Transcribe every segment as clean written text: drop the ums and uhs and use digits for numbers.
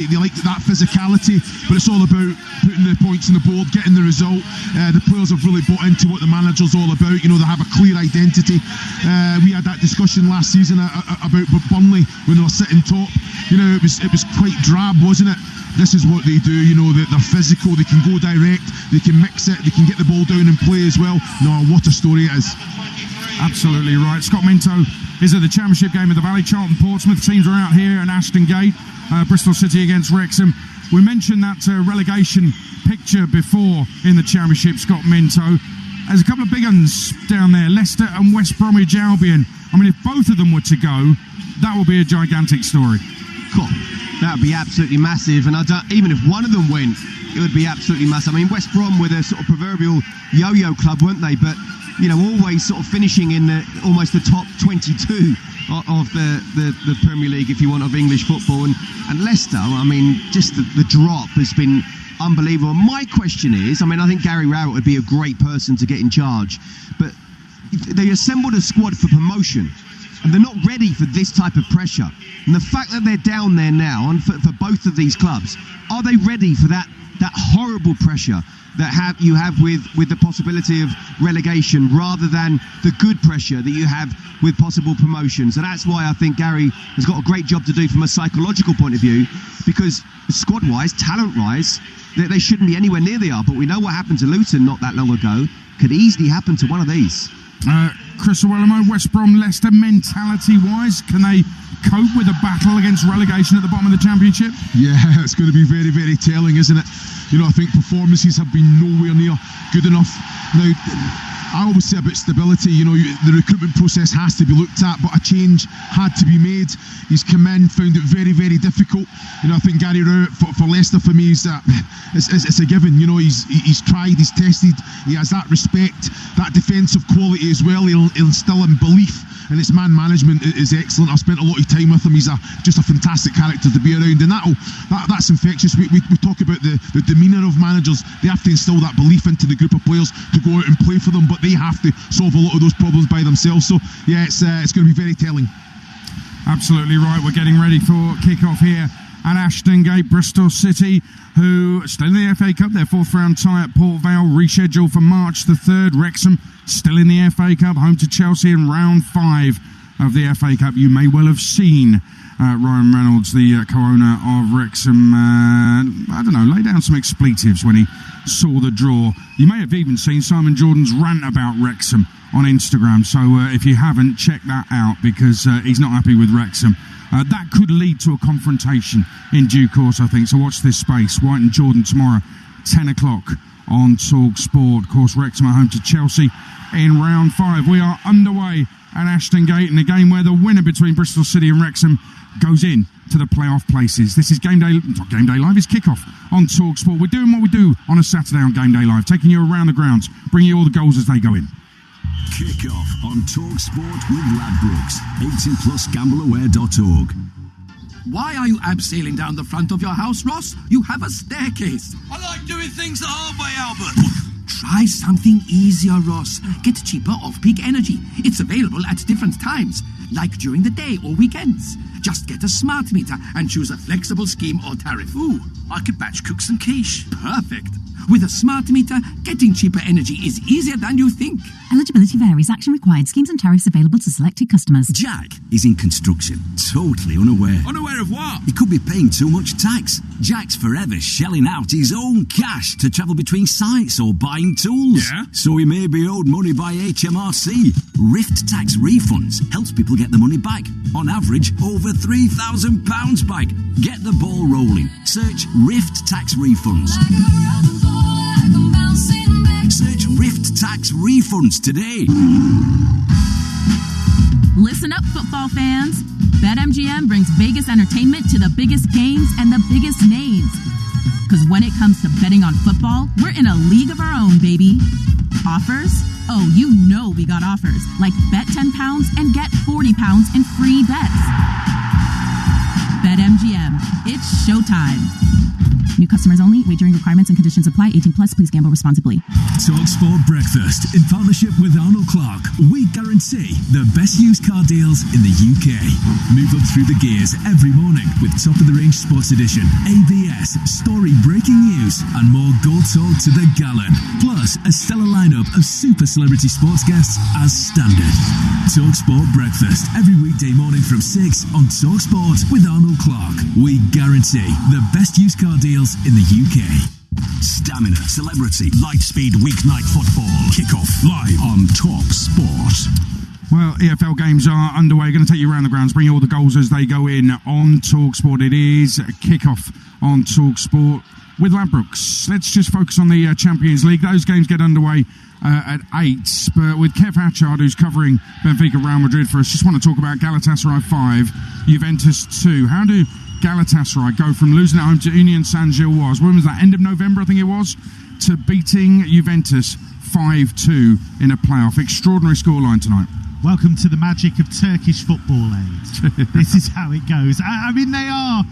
They like that physicality, but it's all about putting the points on the board, getting the result. The players have really bought into what the manager's all about. You know, they have a clear identity. We had that discussion last season about Burnley when they were sitting top. You know, it was quite drab, wasn't it? This is what they do. You know, they're physical. They can go direct. They can mix it. They can get the ball down and play as well. No, what a story it is. Absolutely right. Scott Minto is at the Championship game of the Valley. Charlton Portsmouth teams are out here in Ashton Gate. Bristol City against Wrexham. We mentioned that relegation picture before in the Championship, Scott Minto. There's a couple of big ones down there, Leicester and West Bromwich Albion. I mean, if both of them were to go, that would be a gigantic story. Cool. That would be absolutely massive, and even if one of them went, it would be absolutely massive. I mean, West Brom were the sort of proverbial yo-yo club, weren't they? But, you know, always sort of finishing in almost the top 22 of the Premier League, if you want, of English football. And Leicester, I mean, just the drop has been unbelievable. My question is, I mean, I think Gary Rowett would be a great person to get in charge, but they assembled a squad for promotion, and they're not ready for this type of pressure. And the fact that they're down there now, and for both of these clubs, are they ready for that horrible pressure that you have with the possibility of relegation, rather than the good pressure that you have with possible promotion? So that's why I think Gary has got a great job to do from a psychological point of view, because squad-wise, talent-wise, they shouldn't be anywhere near they are. But we know what happened to Luton not that long ago could easily happen to one of these. Chris Owellamo, West Brom, Leicester, mentality-wise, can they cope with a battle against relegation at the bottom of the Championship? Yeah, it's going to be very, very telling, isn't it? You know, I think performances have been nowhere near good enough. Now, I always say about stability, you know, the recruitment process has to be looked at, but a change had to be made. He's come in, found it very, very difficult. You know, I think Gary Rowett for Leicester, for me, is it's a given. You know, he's tried, he's tested, he has that respect, that defensive quality as well. He'll instill in belief, and his man management is excellent. I've spent a lot of time with him. He's just a fantastic character to be around, and that's infectious. We talk about the demeanour of managers. They have to instill that belief into the group of players to go out and play for them, but they have to solve a lot of those problems by themselves. So yeah, it's going to be very telling. Absolutely right. We're getting ready for kick-off here at Ashton Gate. Bristol City, who are still in the FA Cup, their fourth round tie at Port Vale, rescheduled for March the 3rd. Wrexham still in the FA Cup, home to Chelsea in round 5 of the FA Cup. You may well have seen Ryan Reynolds, the co-owner of Wrexham, lay down some expletives when he saw the draw. You may have even seen Simon Jordan's rant about Wrexham on Instagram, so if you haven't, check that out, because he's not happy with Wrexham. That could lead to a confrontation in due course, I think, so watch this space. White and Jordan tomorrow, 10 o'clock on Talk Sport. Of course, Wrexham are home to Chelsea in round 5. We are underway at Ashton Gate in a game where the winner between Bristol City and Wrexham goes in to the playoff places. This is Game Day, not Game Day Live, it's Kickoff on Talk Sport. We're doing what we do on a Saturday on Game Day Live, taking you around the grounds, bringing you all the goals as they go in. Kickoff on Talk Sport with Ladbrokes. 18plusgambleaware.org. Why are you abseiling down the front of your house, Ross? You have a staircase. I like doing things the hard way, Albert. Try something easier, Ross. Get cheaper off-peak energy. It's available at different times, like during the day or weekends. Just get a smart meter and choose a flexible scheme or tariff. Ooh, I could batch cook some quiche. Perfect. With a smart meter, getting cheaper energy is easier than you think. Eligibility varies. Action required. Schemes and tariffs available to selected customers. Jack is in construction, totally unaware. Unaware of what? He could be paying too much tax. Jack's forever shelling out his own cash to travel between sites or buying tools. Yeah? So he may be owed money by HMRC. Rift Tax Refunds helps people get the money back. On average, over £3,000 back. Get the ball rolling. Search Rift Tax Refunds. Search Rift Tax Refunds today. Listen up, football fans. BetMGM brings Vegas entertainment to the biggest games and the biggest names. Because when it comes to betting on football, we're in a league of our own, baby. Offers? Oh, you know we got offers. Like bet £10 and get £40 in free bets. BetMGM. It's showtime. New customers only. Wagering requirements and conditions apply. 18 plus. Please gamble responsibly. TalkSport Breakfast in partnership with Arnold Clark. We guarantee the best used car deals in the UK. Move up through the gears every morning with top of the range sports edition, ABS, story breaking news, and more gold talk to the gallon. Plus a stellar lineup of super celebrity sports guests as standard. TalkSport Breakfast every weekday morning from 6 on TalkSport with Arnold Clark. We guarantee the best used car deals in the UK. Stamina, celebrity, Lightspeed weeknight football. Kick-off live on TalkSport. Well, EFL games are underway. Going to take you around the grounds, bring you all the goals as they go in on TalkSport. It is a kick-off on TalkSport with Ladbrokes. Let's just focus on the Champions League. Those games get underway at 8, but with Kev Hatchard, who's covering Benfica Real Madrid for us, just want to talk about Galatasaray 5, Juventus 2. How do Galatasaray go from losing at home to Union Saint-Gilloise, when was that, end of November I think it was, to beating Juventus 5-2 in a playoff? Extraordinary scoreline tonight. Welcome to the magic of Turkish football, Aid. This is how it goes. I mean, they are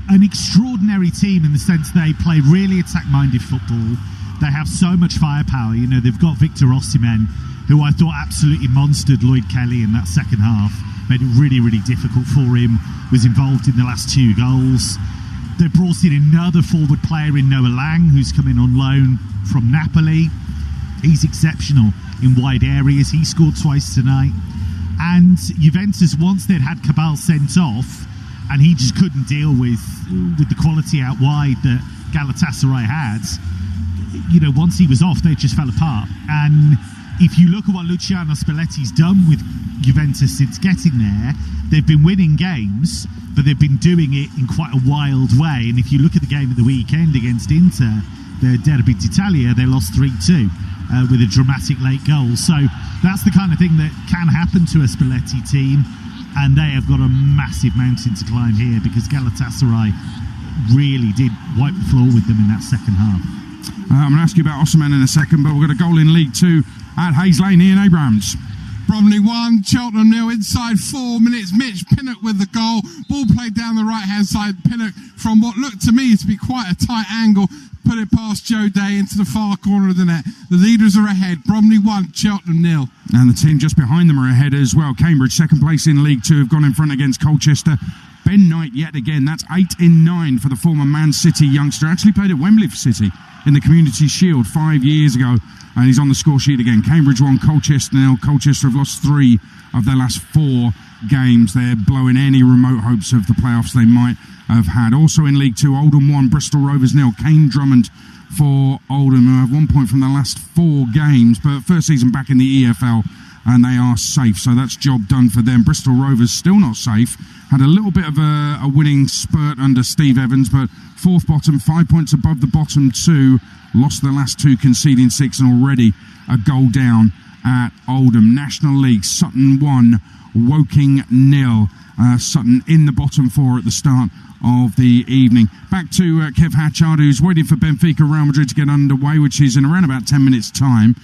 an extraordinary team in the sense they play really attack-minded football. They have so much firepower. You know, they've got Victor Osimhen, who I thought absolutely monstered Lloyd Kelly in that second half. Made it really, really difficult for him. Was involved in the last 2 goals. They brought in another forward player in Noah Lang, who's coming on loan from Napoli. He's exceptional in wide areas. He scored twice tonight. And Juventus, once they'd had Cabal sent off, and he just couldn't deal with the quality out wide that Galatasaray had, you know, once he was off, they just fell apart. And if you look at what Luciano Spalletti's done with Juventus since getting there, they've been winning games, but they've been doing it in quite a wild way. And if you look at the game of the weekend against Inter, the Derby d'Italia, they lost 3-2 with a dramatic late goal. So that's the kind of thing that can happen to a Spalletti team, and they have got a massive mountain to climb here because Galatasaray really did wipe the floor with them in that second half. I'm going to ask you about Osimhen in a second, but we've got a goal in League 2 at Hayes Lane. Ian Abrams. Bromley 1, Cheltenham 0, inside 4 minutes. Mitch Pinnock with the goal. Ball played down the right-hand side. Pinnock, from what looked to me to be quite a tight angle, put it past Joe Day into the far corner of the net. The leaders are ahead. Bromley 1, Cheltenham 0. And the team just behind them are ahead as well. Cambridge, second place in League 2, have gone in front against Colchester. Ben Knight yet again. That's 8 in 9 for the former Man City youngster. Actually played at Wembley for City in the Community Shield 5 years ago. And he's on the score sheet again. Cambridge 1, Colchester 0. Colchester have lost 3 of their last 4 games. They're blowing any remote hopes of the playoffs they might have had. Also in League 2, Oldham 1, Bristol Rovers 0. Kane Drummond for Oldham, who have 1 point from their last 4 games. But first season back in the EFL, and they are safe. So that's job done for them. Bristol Rovers still not safe. Had a little bit of a winning spurt under Steve Evans, but 4th bottom, 5 points above the bottom 2. Lost the last 2, conceding 6, and already a goal down at Oldham. National League, Sutton 1, Woking 0. Sutton in the bottom 4 at the start of the evening. Back to Kev Hatchard, who's waiting for Benfica Real Madrid to get underway, which is in around about 10 minutes' time.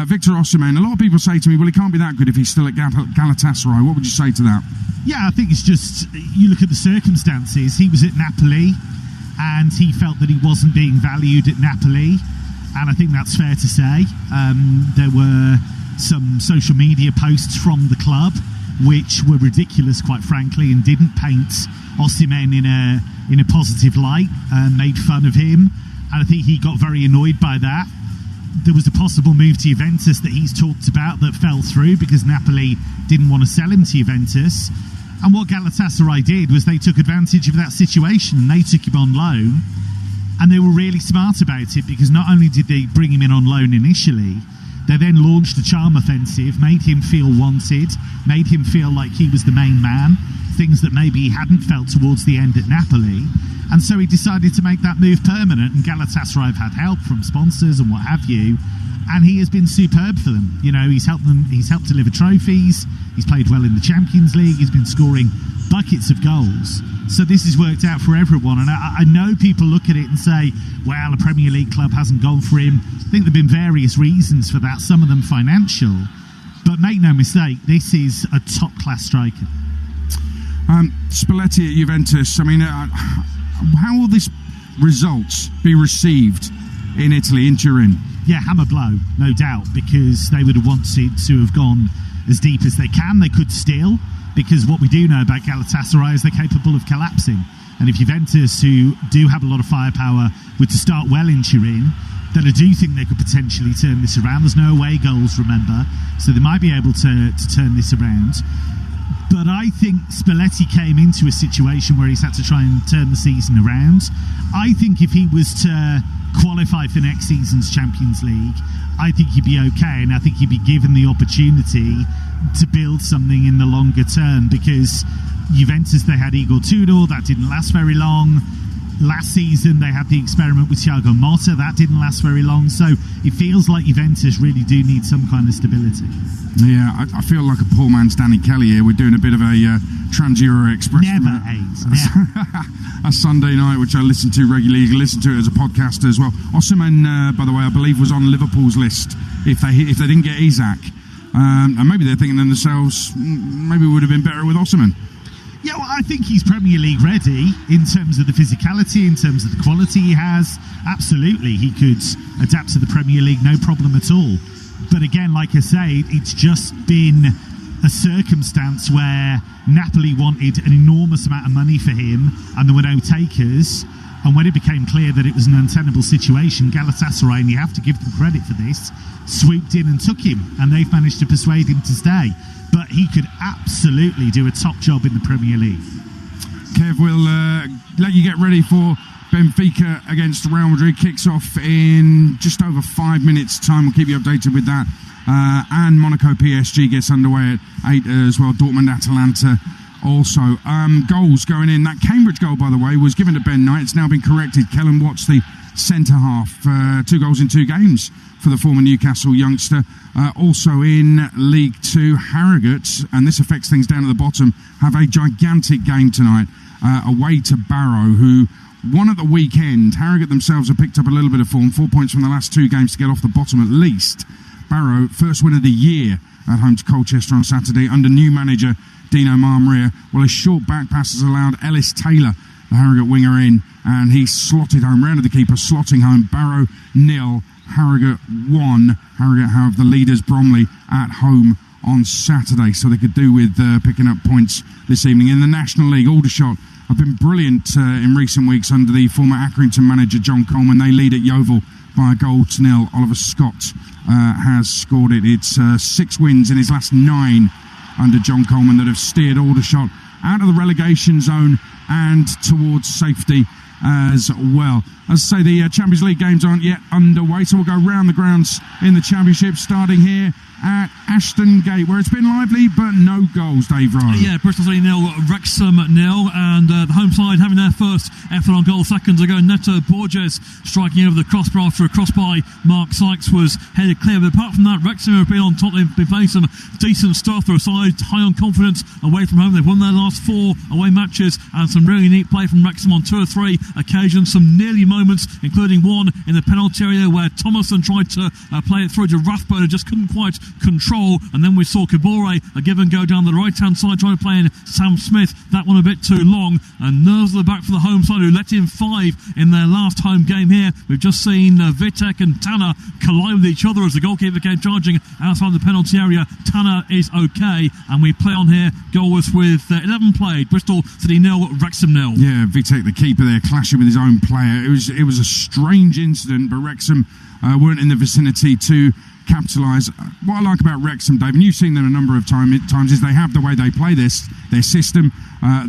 Victor Osimhen, a lot of people say to me, well, he can't be that good if he's still at Galatasaray. What would you say to that? Yeah, I think it's just, you look at the circumstances. He was at Napoli, and he felt that he wasn't being valued at Napoli, and I think that's fair to say. There were some social media posts from the club which were ridiculous, quite frankly, and didn't paint Osimhen in a positive light, made fun of him, and I think he got very annoyed by that. There was a possible move to Juventus that he's talked about that fell through because Napoli didn't want to sell him to Juventus. And what Galatasaray did was they took advantage of that situation and they took him on loan. And they were really smart about it because not only did they bring him in on loan initially, they then launched a charm offensive, made him feel wanted, made him feel like he was the main man, things that maybe he hadn't felt towards the end at Napoli. And so he decided to make that move permanent, and Galatasaray have had help from sponsors and what have you, and he has been superb for them. You know, he's helped deliver trophies, he's played well in the Champions League, he's been scoring buckets of goals. So this has worked out for everyone, and I know people look at it and say, well, a Premier League club hasn't gone for him. I think there have been various reasons for that, some of them financial, but make no mistake, this is a top-class striker. Spalletti at Juventus, I mean, how will this results be received in Italy, in Turin? Yeah, hammer blow, no doubt, because they would have wanted to have gone as deep as they can. They could still, because what we do know about Galatasaray is they're capable of collapsing. And if Juventus, who do have a lot of firepower, were to start well in Turin, then I do think they could potentially turn this around. There's no away goals, remember, so they might be able to turn this around. But I think Spalletti came into a situation where he's had to try and turn the season around. I think if he was to qualify for next season's Champions League, I think he'd be okay, and I think he'd be given the opportunity to build something in the longer term, because Juventus, they had Igor Tudor, that didn't last very long. Last season they had the experiment with Thiago Motta, that didn't last very long. So it feels like Juventus really do need some kind of stability. Yeah, I feel like a poor man's Danny Kelly here. We're doing a bit of a Trans-Euro Express. Never AIDS. Never. A Sunday night, which I listen to regularly. You can listen to it as a podcast as well. Osimhen, by the way, I believe was on Liverpool's list if they didn't get Isak. And maybe they're thinking to themselves, maybe it would have been better with Osimhen. Yeah, well, I think he's Premier League ready in terms of the physicality, in terms of the quality he has. Absolutely, he could adapt to the Premier League, no problem at all. But again, like I say, it's just been a circumstance where Napoli wanted an enormous amount of money for him and there were no takers. And when it became clear that it was an untenable situation, Galatasaray, and you have to give them credit for this, swooped in and took him, and they've managed to persuade him to stay. But he could absolutely do a top job in the Premier League. Kev, we'll let you get ready for Benfica against Real Madrid. Kicks off in just over 5 minutes' time. We'll keep you updated with that. And Monaco PSG gets underway at 8 as well. Dortmund Atalanta also. Goals going in. That Cambridge goal, by the way, was given to Ben Knight. It's now been corrected. Kellen Watts, the centre-half. 2 goals in 2 games for the former Newcastle youngster. Also in League 2, Harrogate, and this affects things down at the bottom, have a gigantic game tonight away to Barrow, who won at the weekend. Harrogate themselves have picked up a little bit of form, 4 points from the last 2 games to get off the bottom at least. Barrow, first win of the year at home to Colchester on Saturday under new manager Dino Marmaria. Well, a short back pass has allowed Ellis Taylor, the Harrogate winger, in, and he slotted home, rounded the keeper, slotting home. Barrow 0, Harrogate 1. Harrogate have the leaders Bromley at home on Saturday, so they could do with picking up points this evening. In the National League, Aldershot have been brilliant in recent weeks under the former Accrington manager John Coleman. They lead at Yeovil by 1-0. Oliver Scott has scored it. It's 6 wins in his last 9 under John Coleman that have steered Aldershot out of the relegation zone and towards safety as well. As I say, the Champions League games aren't yet underway, so we'll go round the grounds in the Championship, starting here at Ashton Gate, where it's been lively but no goals. Dave Ryan. Yeah, Bristol City 0, Wrexham 0, and the home side having their first effort on goal seconds ago. Neto Borges striking over the crossbar after a cross by Mark Sykes was headed clear. But apart from that, Wrexham have been on top. They've been playing some decent stuff. They're a side high on confidence away from home. They've won their last 4 away matches, and some really neat play from Wrexham on 2 or 3 occasions. Some nearly moments, including one in the penalty area where Thomason tried to play it through to Rathbone and just couldn't quite control, and then we saw Kabore a give and go down the right hand side trying to play in Sam Smith. That one a bit too long, and nerves at the back for the home side, who let in 5 in their last home game here. We've just seen Vitek and Tanner collide with each other as the goalkeeper came charging outside the penalty area. Tanner is okay, and we play on here goalless with 11 played. Bristol City 0, Wrexham 0. Yeah, Vitek, the keeper there, clashing with his own player. It was a strange incident, but Wrexham weren't in the vicinity to capitalise. What I like about Wrexham, Dave, and you've seen them a number of times, is they have the way they play their system.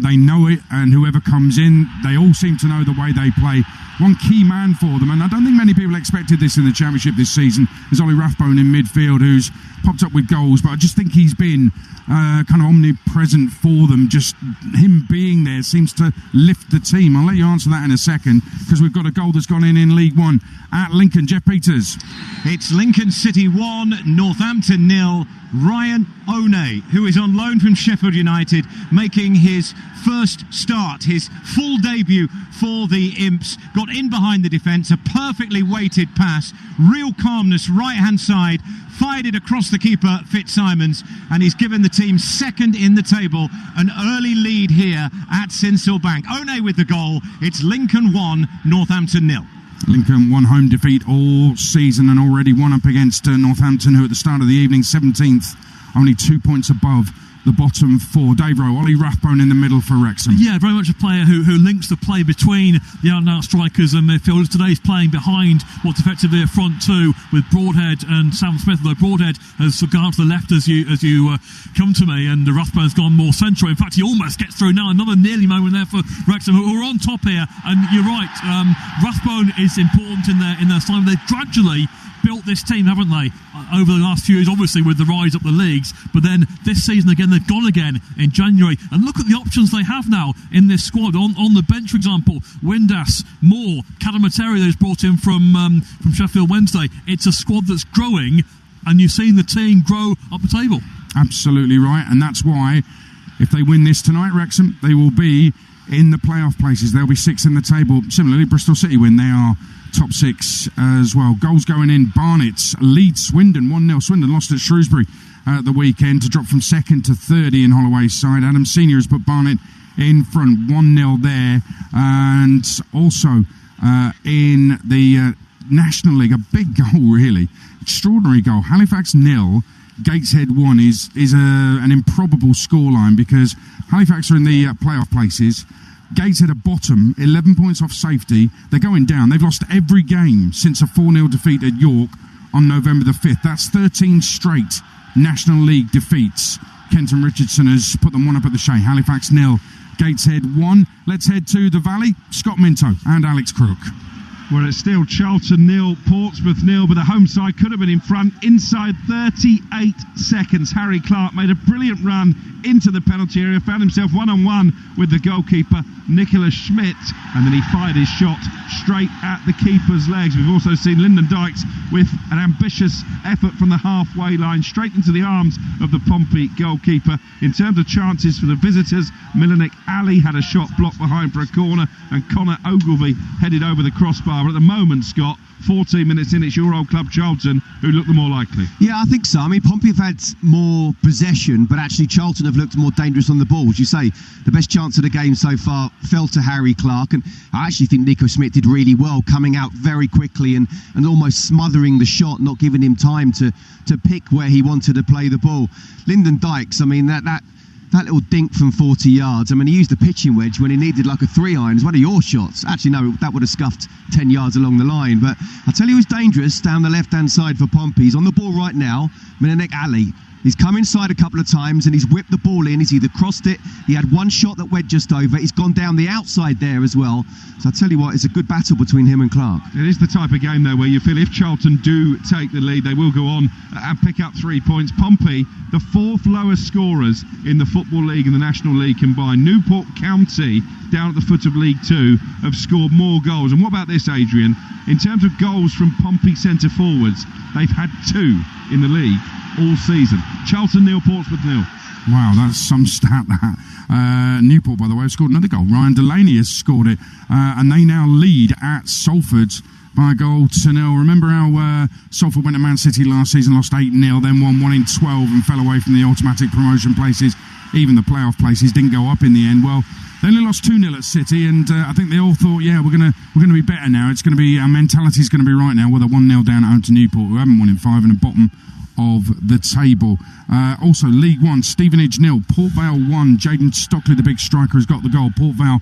They know it, and whoever comes in, they all seem to know the way they play. One key man for them, and I don't think many people expected this in the Championship this season, is Ollie Rathbone in midfield, who's popped up with goals, but I just think he's been kind of omnipresent for them. Just him being there seems to lift the team. I'll let you answer that in a second, because we've got a goal that's gone in League One at Lincoln. Jeff Peters. It's Lincoln City 1, Northampton 0. Ryan One, who is on loan from Sheffield United, making his first start, his full debut for the Imps, got in behind the defence, a perfectly weighted pass, real calmness right hand side fired it across the keeper, Fitzsimons, and he's given the team second in the table an early lead here at Sincil Bank. One with the goal. It's Lincoln 1, Northampton 0. Lincoln one home defeat all season and already one up against Northampton, who at the start of the evening 17th, only 2 points above the bottom four. Dave Rowe, Ollie Rathbone in the middle for Wrexham. Yeah, very much a player who links the play between the out-and-out strikers and midfielders. Today he's playing behind what's effectively a front two with Broadhead and Sam Smith, though Broadhead has gone to the left as you come to me, and Rathbone's gone more central. In fact, he almost gets through now. Another nearly moment there for Wrexham, who are on top here. And you're right, Rathbone is important in their side. They've gradually built this team, haven't they, over the last few years, obviously with the rise up the leagues, but then this season again they've gone again in January, and look at the options they have now in this squad. On the bench, for example, Windass, Moore, Cadamateri that's brought in from Sheffield Wednesday. It's a squad that's growing, and you've seen the team grow up the table. Absolutely right, and that's why if they win this tonight, Wrexham, they will be in the playoff places. They'll be sixth in the table. Similarly, Bristol City win, they are top six as well. Goals going in: Barnet leads Swindon 1-0. Swindon lost at Shrewsbury at the weekend to drop from second to third in Holloway's side. Adam Senior has put Barnet in front 1-0 there. And also in the National League, a big goal, really, extraordinary goal. Halifax 0, Gateshead 1 is an improbable scoreline because Halifax are in the playoff places. Gateshead at bottom, 11 points off safety. They're going down. They've lost every game since a 4-0 defeat at York on November the 5th. That's 13 straight National League defeats. Kenton Richardson has put them one up at the Shea. Halifax 0, Gateshead 1. Let's head to the Valley. Scott Minto and Alex Crook. Well, it's still Charlton 0, Portsmouth 0, but the home side could have been in front inside 38 seconds. Harry Clark made a brilliant run into the penalty area, found himself one-on-one with the goalkeeper, Nicholas Schmidt, and then he fired his shot straight at the keeper's legs. We've also seen Lyndon Dykes with an ambitious effort from the halfway line, straight into the arms of the Pompey goalkeeper. In terms of chances for the visitors, Milanik Ali had a shot blocked behind for a corner, and Connor Ogilvie headed over the crossbar. But at the moment, Scott, 14 minutes in, it's your old club Charlton who look the more likely. Yeah, I think so. I mean, Pompey have had more possession, but actually Charlton have looked more dangerous on the ball. As you say, the best chance of the game so far fell to Harry Clark, and I actually think Nico Schmidt did really well, coming out very quickly and almost smothering the shot, not giving him time to pick where he wanted to play the ball. Lyndon Dykes, I mean, that little dink from 40 yards, I mean, he used the pitching wedge when he needed like a 3-iron. It's one of your shots. Actually, no, that would have scuffed 10 yards along the line. But I'll tell you who's dangerous down the left-hand side for Pompey. He's on the ball right now, Milanek Ali. He's come inside a couple of times and he's whipped the ball in. He's either crossed it, he had one shot that went just over, he's gone down the outside there as well. So I'll tell you what, it's a good battle between him and Clark. It is the type of game, though, where you feel if Charlton do take the lead, they will go on and pick up 3 points. Pompey, the 4th lowest scorers in the Football League and the National League combined. Newport County, down at the foot of League 2, have scored more goals. And what about this, Adrian? In terms of goals from Pompey centre forwards, they've had 2 in the league all season. Charlton 0, Portsmouth 0. Wow, that's some stat, that. Newport, by the way, have scored another goal. Ryan Delaney has scored it, and they now lead at Salford by a goal to 0. Remember how Salford went to Man City last season, lost 8-0, then won 1-12 and fell away from the automatic promotion places. Even the playoff places didn't go up in the end. Well, they only lost 2-0 at City, and I think they all thought, yeah, we're gonna be better now. It's going to be, our mentality's going to be right now. Well, they're 1-0 down at home to Newport, who haven't won in 5 and the bottom of the table. Also, League 1, Stevenage 0, Port Vale 1. Jaden Stockley, the big striker, has got the goal. Port Vale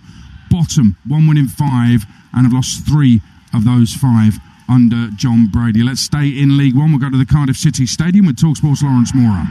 bottom, 1 win in 5, and have lost 3 of those 5 under John Brady. Let's stay in League 1. We'll go to the Cardiff City Stadium with TalkSport's Lawrence Mora.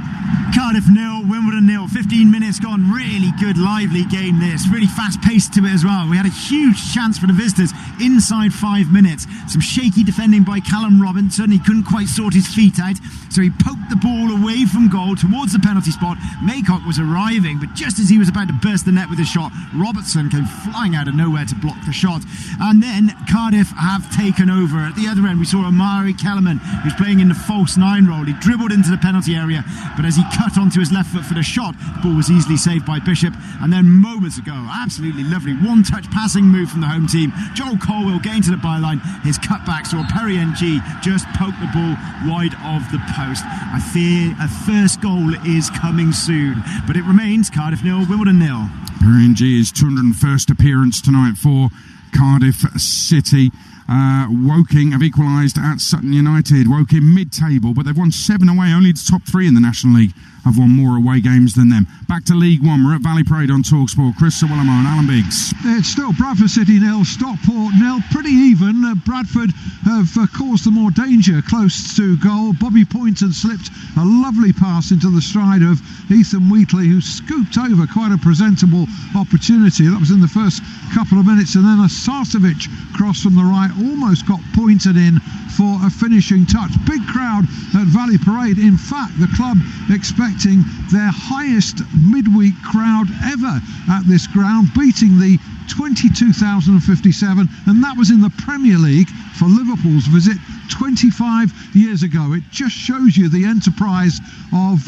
Cardiff 0, Wimbledon 0. 15 minutes gone. Really good, lively game this. Really fast-paced to it as well. We had a huge chance for the visitors inside 5 minutes. Some shaky defending by Callum Robinson. He couldn't quite sort his feet out, so he poked the ball away from goal towards the penalty spot. Maycock was arriving, but just as he was about to burst the net with a shot, Robertson came flying out of nowhere to block the shot. And then Cardiff have taken over. At the other end, we saw Amari Kellerman, who's playing in the false 9 role. He dribbled into the penalty area, but as he cut onto his left foot for the shot. The ball was easily saved by Bishop. And then moments ago, absolutely lovely one-touch passing move from the home team. Joel Colwell getting to the byline. His cutback saw Perry NG just poke the ball wide of the post. I fear a first goal is coming soon. But it remains Cardiff 0, Wimbledon 0. Perry NG's 201st appearance tonight for Cardiff City. Woking have equalised at Sutton United. Woking mid-table, but they've won 7 away. Only the top 3 in the National League have won more away games than them. Back to League One. We're at Valley Parade on TalkSport. Chris Sawalamo and Alan Biggs. It's still Bradford City 0, Stockport 0. Pretty even. Bradford have caused them more danger close to goal. Bobby Poynton slipped a lovely pass into the stride of Ethan Wheatley, who scooped over quite a presentable opportunity. That was in the first couple of minutes, and then a Sarcevic cross from the right almost got Poynton in for a finishing touch. Big crowd at Valley Parade. In fact, the club expecting their highest midweek crowd ever at this ground, beating the 22,057, and that was in the Premier League for Liverpool's visit 25 years ago. It just shows you the enterprise of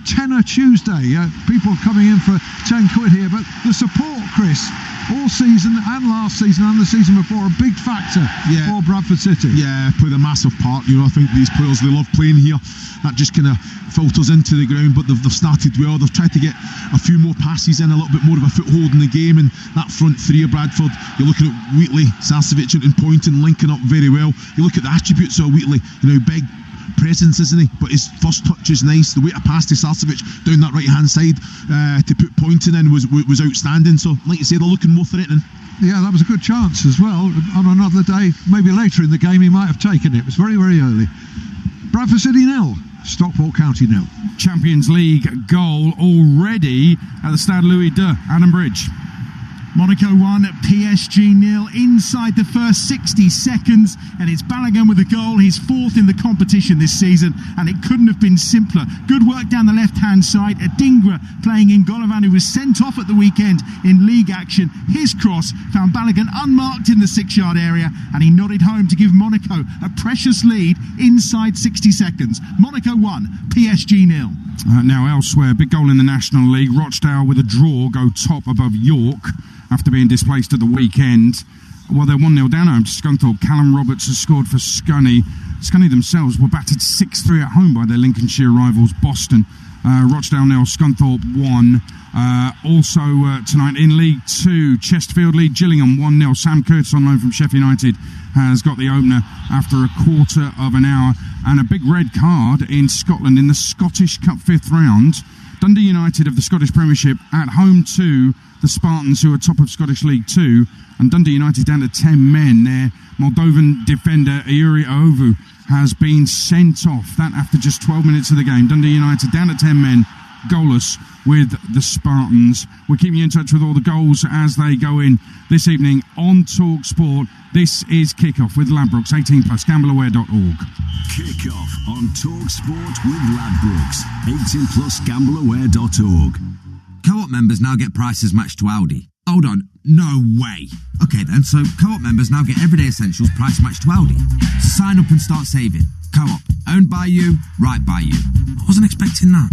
Tenner Tuesday. People coming in for 10 quid here, but the support, Chris, all season and last season and the season before, a big factor for Bradford City. Yeah, played a massive part. I think these players, they love playing here. That just kind of filters into the ground, but they've started well. They've tried to get a few more passes in, a little bit more of a foothold in the game, and that front three of Bradford, you're looking at Wheatley, Sarcevic and Poynton linking up very well. You look at the attributes of Wheatley, big presence, isn't he? But his first touch is nice. The way to pass to Sarcevic down that right hand side to put Poynton in was outstanding. So, like you say, they're looking more threatening. Yeah, that was a good chance as well. On another day, maybe later in the game, he might have taken it. It was very, very early. Bradford City 0, Stockport County 0. Champions League goal already at the Stade Louis II, Adam Bridge. Monaco 1, PSG 0 inside the first 60 seconds, and it's Balogun with a goal. He's 4th in the competition this season, and it couldn't have been simpler. Good work down the left-hand side. Adingra playing in Golovan, who was sent off at the weekend in league action. His cross found Balogun unmarked in the 6-yard area, and he nodded home to give Monaco a precious lead inside 60 seconds. Monaco 1, PSG 0. Now elsewhere, big goal in the National League. Rochdale with a draw go top above York after being displaced at the weekend. Well, they're 1-0 down home to Scunthorpe. Callum Roberts has scored for Scunny. Scunny themselves were battered 6-3 at home by their Lincolnshire rivals Boston. Rochdale 0, Scunthorpe 1. Also tonight in League 2, Chesterfield lead Gillingham 1-0. Sam Curtis on loan from Sheffield United has got the opener after a quarter of an hour. And a big red card in Scotland in the Scottish Cup 5th round. Dundee United of the Scottish Premiership at home to the Spartans, who are top of Scottish League 2, and Dundee United down to 10 men. Their Moldovan defender Yuri Ovu has been sent off. That after just 12 minutes of the game. Dundee United down to 10 men, goalless with the Spartans. We're keeping you in touch with all the goals as they go in this evening on TalkSport. This is Kickoff with Ladbrokes, 18+, gambleaware.org. Kickoff on TalkSport with Ladbrokes, 18+, gambleaware.org. Co-op members now get prices matched to Audi. Hold on, no way. Okay then, so Co-op members now get everyday essentials price matched to Audi. So sign up and start saving. Co-op, owned by you, right by you. I wasn't expecting that.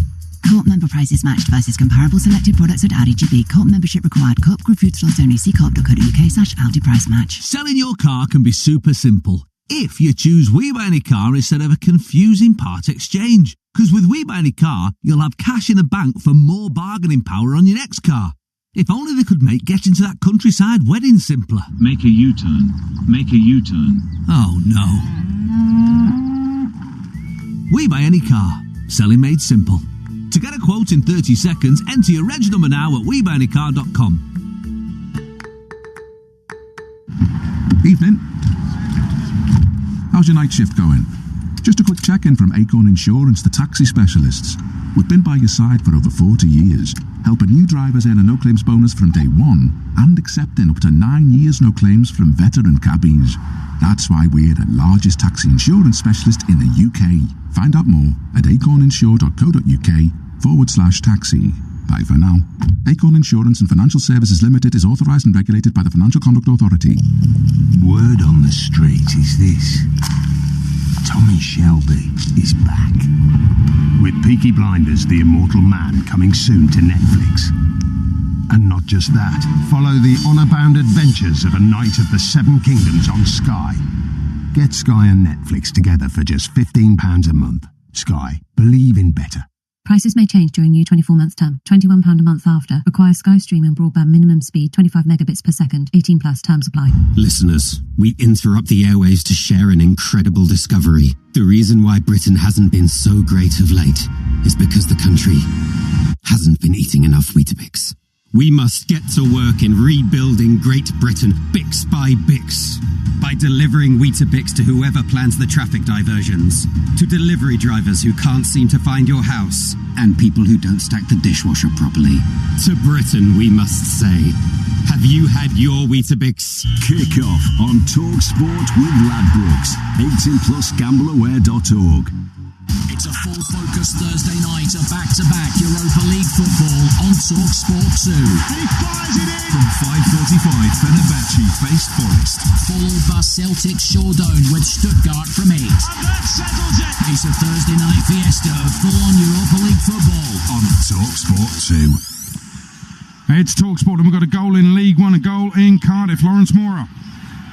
Co-op member prices matched versus comparable selected products at Audi GB. Co-op membership required. Co-op group food stores only. See co-op.co.uk/Audi price match. Selling your car can be super simple if you choose We Buy Any Car instead of a confusing part exchange. Because with We Buy Any Car, you'll have cash in the bank for more bargaining power on your next car. If only they could make getting to that countryside wedding simpler. Make a U-turn. Make a U-turn. Oh no. We Buy Any Car. Selling made simple. To get a quote in 30 seconds, enter your reg number now at WeBuyAnyCar.com. Evening. How's your night shift going? Just a quick check-in from Acorn Insurance, the taxi specialists. We've been by your side for over 40 years, helping new drivers earn a no-claims bonus from day one and accepting up to 9 years no claims from veteran cabbies. That's why we're the largest taxi insurance specialist in the UK. Find out more at acorninsure.co.uk/taxi. Bye for now. Acorn Insurance and Financial Services Limited is authorised and regulated by the Financial Conduct Authority. Word on the street is this: Tommy Shelby is back. with Peaky Blinders, The Immortal Man coming soon to Netflix. And not just that, follow the honour-bound adventures of a Knight of the Seven Kingdoms on Sky. Get Sky and Netflix together for just £15 a month. Sky, believe in better. Prices may change during new 24-month term. £21 a month after. Requires Sky Stream and broadband minimum speed 25 megabits per second. 18 plus terms apply. Listeners, we interrupt the airwaves to share an incredible discovery. The reason why Britain hasn't been so great of late is because the country hasn't been eating enough Weetabix. We must get to work in rebuilding Great Britain, Bix by Bix. By delivering Weetabix to whoever plans the traffic diversions, to delivery drivers who can't seem to find your house, and people who don't stack the dishwasher properly. To Britain, we must say, have you had your Weetabix? Kick off on Talk Sport with Ladbrokes. 18+ gambleaware.org. It's a full focus Thursday night of back-to-back Europa League football on Talk Sport 2. He fires it in! From 5:45, Fenerbahce faced Forest. Followed by Celtic Showdown with Stuttgart from 8. And that settles it! It's a Thursday night fiesta of full-on Europa League football On Talk Sport 2. It's TalkSport, and we've got a goal in League One, a goal in Cardiff. Lawrence Mora.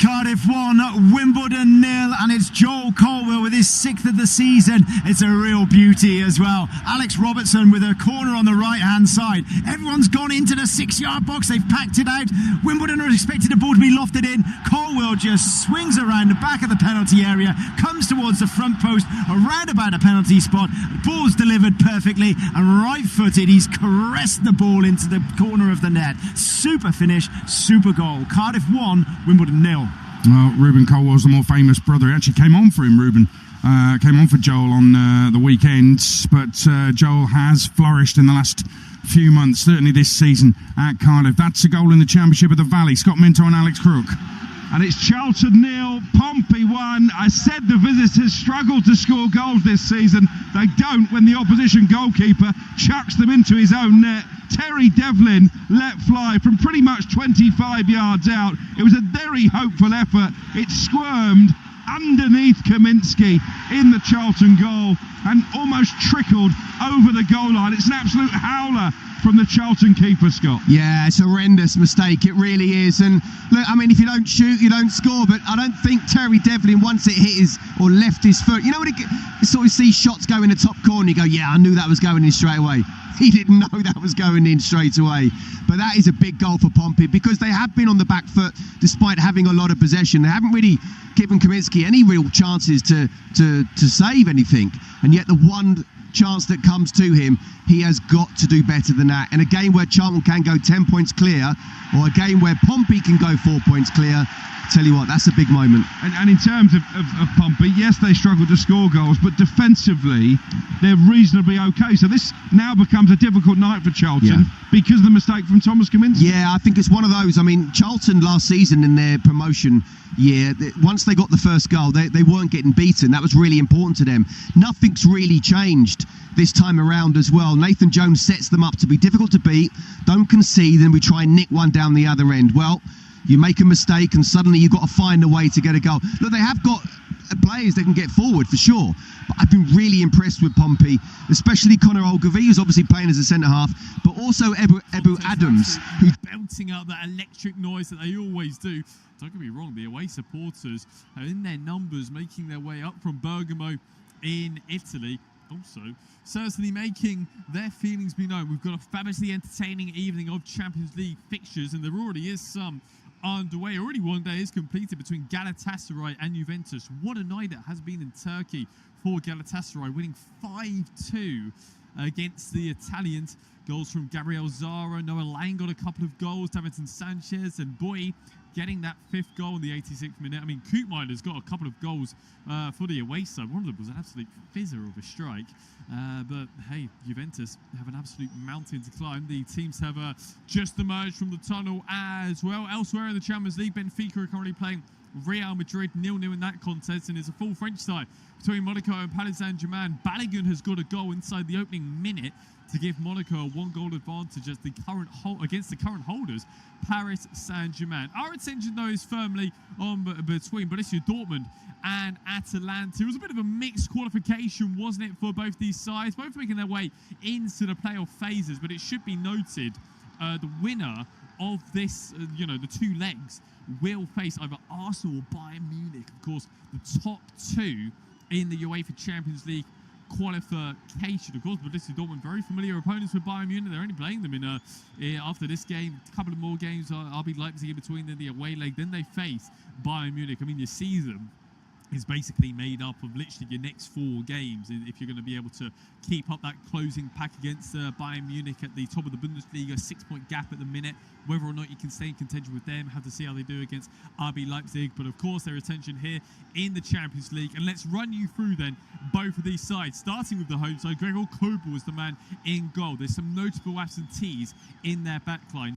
Cardiff 1, Wimbledon 0, and it's Joel Colwell with his 6th of the season. It's a real beauty as well. Alex Robertson with a corner on the right-hand side. Everyone's gone into the 6-yard box. They've packed it out. Wimbledon are expecting the ball to be lofted in. Colwell just swings around the back of the penalty area, comes towards the front post, around about a penalty spot. The ball's delivered perfectly, and right-footed, he's caressed the ball into the corner of the net. Super finish, super goal. Cardiff 1, Wimbledon 0. Well, Ruben Colwell's the more famous brother. He actually came on for him, Ruben. Came on for Joel on the weekend, but Joel has flourished in the last few months, certainly this season at Cardiff. That's a goal in the Championship of the Valley. Scott Minto and Alex Crook. And it's Charlton 0, Pompey 1. I said the visitors struggle to score goals this season. They don't when the opposition goalkeeper chucks them into his own net. Terry Devlin let fly from pretty much 25 yards out. It was a very hopeful effort. It squirmed underneath Kaminsky in the Charlton goal and almost trickled over the goal line. It's an absolute howler from the Charlton keeper, Scott. Yeah, it's a horrendous mistake, it really is. And look, I mean, if you don't shoot, you don't score, but I don't think Terry Devlin, once it hit his, or left his foot, you know when you sort of see shots go in the top corner, you go, yeah, I knew that was going in straight away. He didn't know that was going in straight away. But that is a big goal for Pompey, because they have been on the back foot despite having a lot of possession. They haven't really given Kaminsky any real chances to save anything, and yet the one chance that comes to him, he has got to do better than that. In a game where Charlton can go 10 points clear, or a game where Pompey can go 4 points clear, tell you what, that's a big moment. And in terms of Pompey, yes, they struggle to score goals, but defensively they're reasonably okay. So this now becomes a difficult night for Charlton because of the mistake from Thomas Kaminsky. Yeah, I think it's one of those. I mean, Charlton last season in their promotion year, once they got the first goal, they weren't getting beaten. That was really important to them. Nothing's really changed this time around as well. Nathan Jones sets them up to be difficult to beat, don't concede, and we try and nick one down the other end. Well, you make a mistake and suddenly you've got to find a way to get a goal. Look, they have got players that can get forward for sure, but I've been really impressed with Pompey, especially Conor Ogilvie, who's obviously playing as a centre-half, but also Ebu Adams, who's belting out that electric noise that they always do. Don't get me wrong, the away supporters are in their numbers, making their way up from Bergamo in Italy. Also, certainly making their feelings be known. We've got a fabulously entertaining evening of Champions League fixtures, and there already is some underway. Already one day is completed between Galatasaray and Juventus. What a night it has been in Turkey for Galatasaray, winning 5-2 against the Italians. Goals from Gabriel Zara, Noah Lang got a couple of goals, Davinson Sanchez and Boy getting that 5th goal in the 86th minute. I mean, Koopmeijer's got a couple of goals for the away side. One of them was an absolute fizzer of a strike. But hey, Juventus have an absolute mountain to climb. The teams have just emerged from the tunnel as well. Elsewhere in the Champions League, Benfica are currently playing Real Madrid 0-0 in that contest, and it's a full French tie between Monaco and Paris Saint-Germain. Balogun has got a goal inside the opening minute to give Monaco a 1-goal advantage as against the current holders, Paris Saint-Germain. Our attention, though, is firmly on between Borussia Dortmund and Atalanta. It was a bit of a mixed qualification, wasn't it, for both these sides, both making their way into the playoff phases. But it should be noted, the winner of this, the two legs, will face either Arsenal or Bayern Munich. Of course, the top two in the UEFA Champions League qualification. Of course, Borussia Dortmund, very familiar opponents with Bayern Munich. They're only playing them in after this game. A couple of more games, RB Leipzig in between, then the away leg. Then they face Bayern Munich. I mean, your season is basically made up of literally your next 4 games if you're going to be able to keep up that closing pack against Bayern Munich at the top of the Bundesliga. 6-point gap at the minute. Whether or not you can stay in contention with them, have to see how they do against RB Leipzig. But of course, their attention here in the Champions League. And let's run you through then both of these sides, starting with the home side. Gregor Kobel is the man in goal. There's some notable absentees in their backline.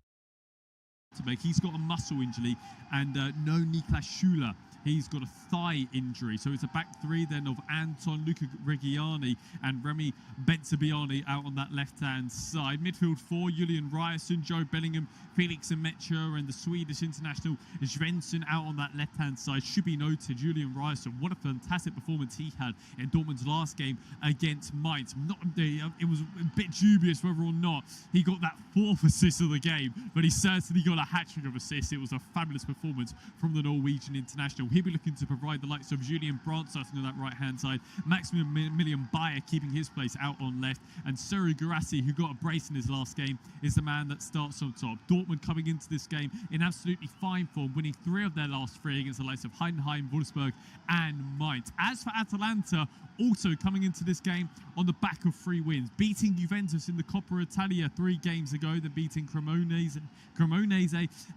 He's got a muscle injury, and no Niklas Schüler. He's got a thigh injury. So it's a back three then of Anton, Luca Reggiani and Remy Benzabiani out on that left-hand side. Midfield 4, Julian Ryerson, Joe Bellingham, Felix Metscher, and the Swedish international Svensson out on that left-hand side. Should be noted, Julian Ryerson, what a fantastic performance he had in Dortmund's last game against Mainz. It was a bit dubious whether or not he got that 4th assist of the game, but he certainly got a hat-trick of assists. It was a fabulous performance from the Norwegian international. He'll be looking to provide the likes of Julian Brandt starting on that right-hand side, Maximilian Bayer keeping his place out on left, and Suri Guirassy, who got a brace in his last game, is the man that starts on top. Dortmund coming into this game in absolutely fine form, winning 3 of their last 3 against the likes of Heidenheim, Wolfsburg and Mainz. As for Atalanta, also coming into this game on the back of 3 wins, beating Juventus in the Coppa Italia 3 games ago, then beating Cremonese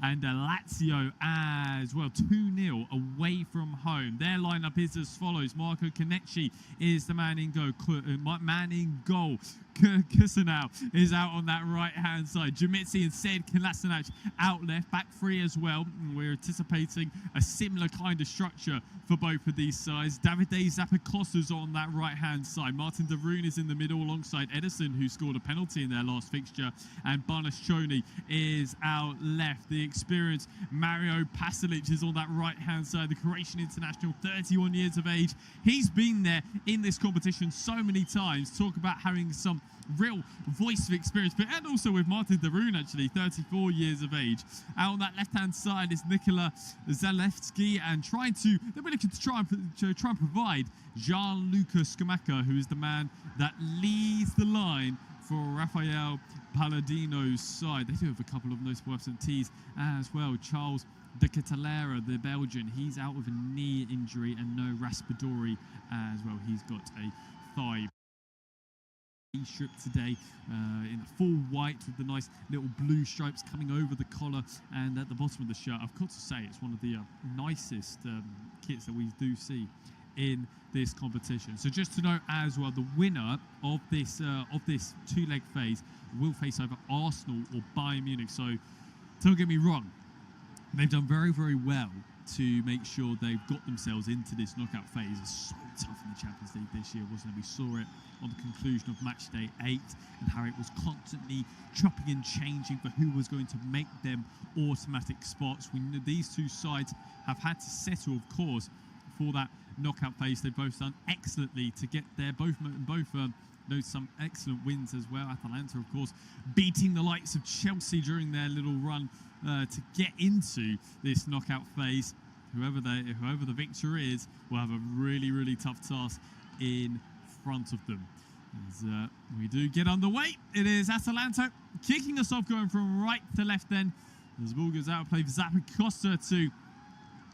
and Lazio as well, 2-0 away from home. Their lineup is as follows. Marco Contatc is the man in goal. Kusanov is out on that right-hand side. Jamitsi and Said Kolasinac out left, back 3 as well. We're anticipating a similar kind of structure for both of these sides. Davide Zappacosta's on that right-hand side. Martin de Roon is in the middle alongside Edison, who scored a penalty in their last fixture, and Barnascioni is out left. The experienced Mario Pasalic is on that right-hand side. The Croatian international, 31 years of age. He's been there in this competition so many times. Talk about having some real voice of experience, and also with Martin de Roon, actually, 34 years of age. Out on that left-hand side is Nikola Zalewski, and they're looking to try and provide Gianluca Scamacca, who is the man that leads the line for Rafael Palladino's side. They do have a couple of notable absentees as well. Charles de Catalera, the Belgian, he's out with a knee injury, and no Raspadori as well. He's got a thigh strip today in a full white with the nice little blue stripes coming over the collar and at the bottom of the shirt. I've got to say, it's one of the nicest kits that we do see in this competition. So just to note as well, the winner of this 2-leg phase will face either Arsenal or Bayern Munich. So don't get me wrong, they've done very, very well to make sure they've got themselves into this knockout phase. It's so tough in the Champions League this year, wasn't it? We saw it on the conclusion of match day 8 and how it was constantly chopping and changing for who was going to make them automatic spots. We know these two sides have had to settle, of course, for that knockout phase. They've both done excellently to get there. Both know some excellent wins as well. Atalanta, of course, beating the likes of Chelsea during their little run to get into this knockout phase. Whoever the victor is will have a really, really tough task in front of them. As we do get underway, it is Atalanta kicking us off, going from right to left then. As the ball goes out of play for Zappacosta to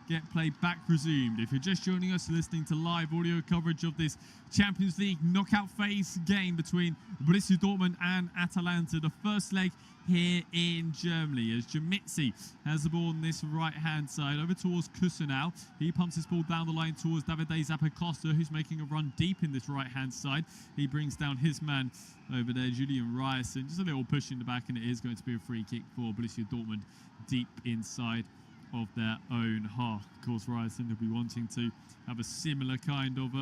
get play back resumed. If you're just joining us, listening to live audio coverage of this Champions League knockout phase game between Borussia Dortmund and Atalanta, the first leg here in Germany, as Jamitsi has the ball on this right-hand side over towards Kusanov. He pumps his ball down the line towards Davide Zappacosta, who's making a run deep in this right-hand side. He brings down his man over there, Julian Ryerson. Just a little push in the back, and it is going to be a free kick for Borussia Dortmund deep inside of their own half. Of course, Ryerson will be wanting to have a similar kind of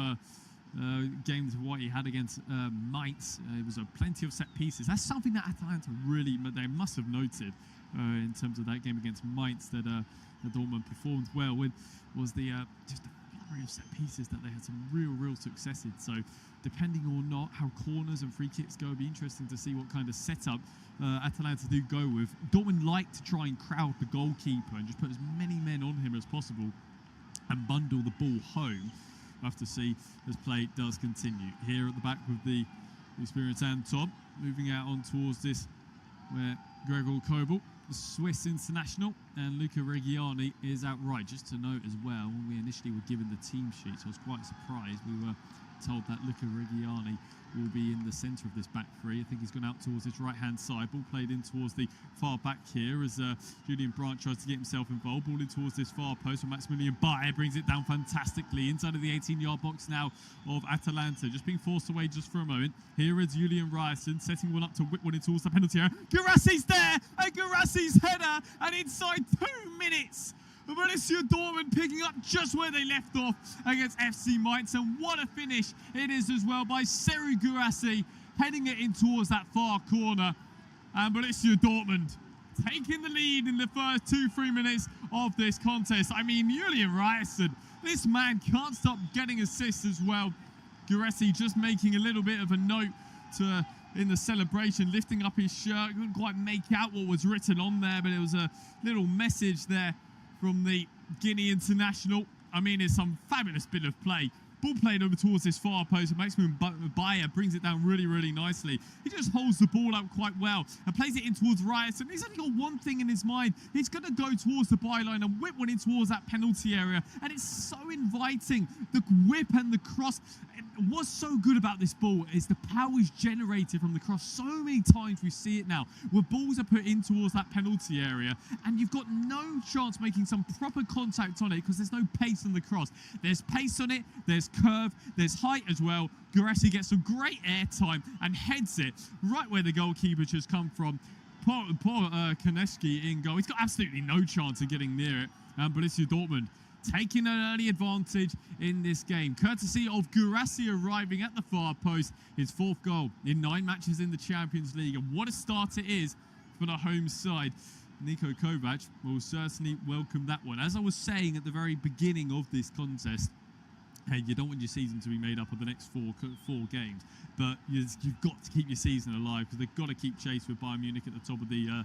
game to what he had against Mainz. It was plenty of set pieces. That's something that Atalanta really, they must have noted in terms of that game against Mainz, that Dortmund performed well with, was the just the flurry of set pieces that they had some real success in. So depending or not how corners and free kicks go, it'll be interesting to see what kind of setup Atalanta do go with. Dortmund like to try and crowd the goalkeeper and just put as many men on him as possible and bundle the ball home. We'll have to see as play does continue. Here at the back with the experienced Anton, moving out on towards this, where Gregor Kobel, the Swiss international, and Luca Reggiani is out right. Just to note as well, when we initially were given the team sheets, I was quite surprised. We were told that Luca Reggiani will be in the centre of this back three. I think he's gone out towards his right-hand side. Ball played in towards the far back here as Julian Brandt tries to get himself involved. Ball in towards this far post, and Maximilian Bayer brings it down fantastically inside of the 18-yard box now of Atalanta. Just being forced away just for a moment. Here is Julian Ryerson setting one up to whip one in towards the penalty area. Guirassi's there, and Guirassi's header, and inside 2 minutes, Borussia Dortmund picking up just where they left off against FC Mainz, and what a finish it is as well by Serhou Guirassy, heading it in towards that far corner, and Borussia Dortmund taking the lead in the first 2-3 minutes of this contest. I mean, Julian Ryerson, this man can't stop getting assists as well. Guirassy just making a little bit of a note to in the celebration, lifting up his shirt. Couldn't quite make out what was written on there, but it was a little message there from the Guinea international. I mean, it's some fabulous bit of play. Ball played over towards this far post, and Maximilian Bayer brings it down really nicely. He just holds the ball up quite well and plays it in towards Ryerson. He's only got one thing in his mind. He's going to go towards the byline and whip one in towards that penalty area, and it's so inviting. The whip and the cross. What's so good about this ball is the power is generated from the cross. So many times we see it now where balls are put in towards that penalty area and you've got no chance making some proper contact on it because there's no pace on the cross. There's pace on it, there's curve, there's height as well. Guirassy gets some great air time and heads it right where the goalkeeper just come from. Poor Contatc in goal. He's got absolutely no chance of getting near it. Borussia Dortmund taking an early advantage in this game, courtesy of Guirassy arriving at the far post, his 4th goal in 9 matches in the Champions League, and what a start it is for the home side. Niko Kovac will certainly welcome that one. As I was saying at the very beginning of this contest, hey, you don't want your season to be made up of the next four games, but you've got to keep your season alive because they've got to keep chase with Bayern Munich at the top of the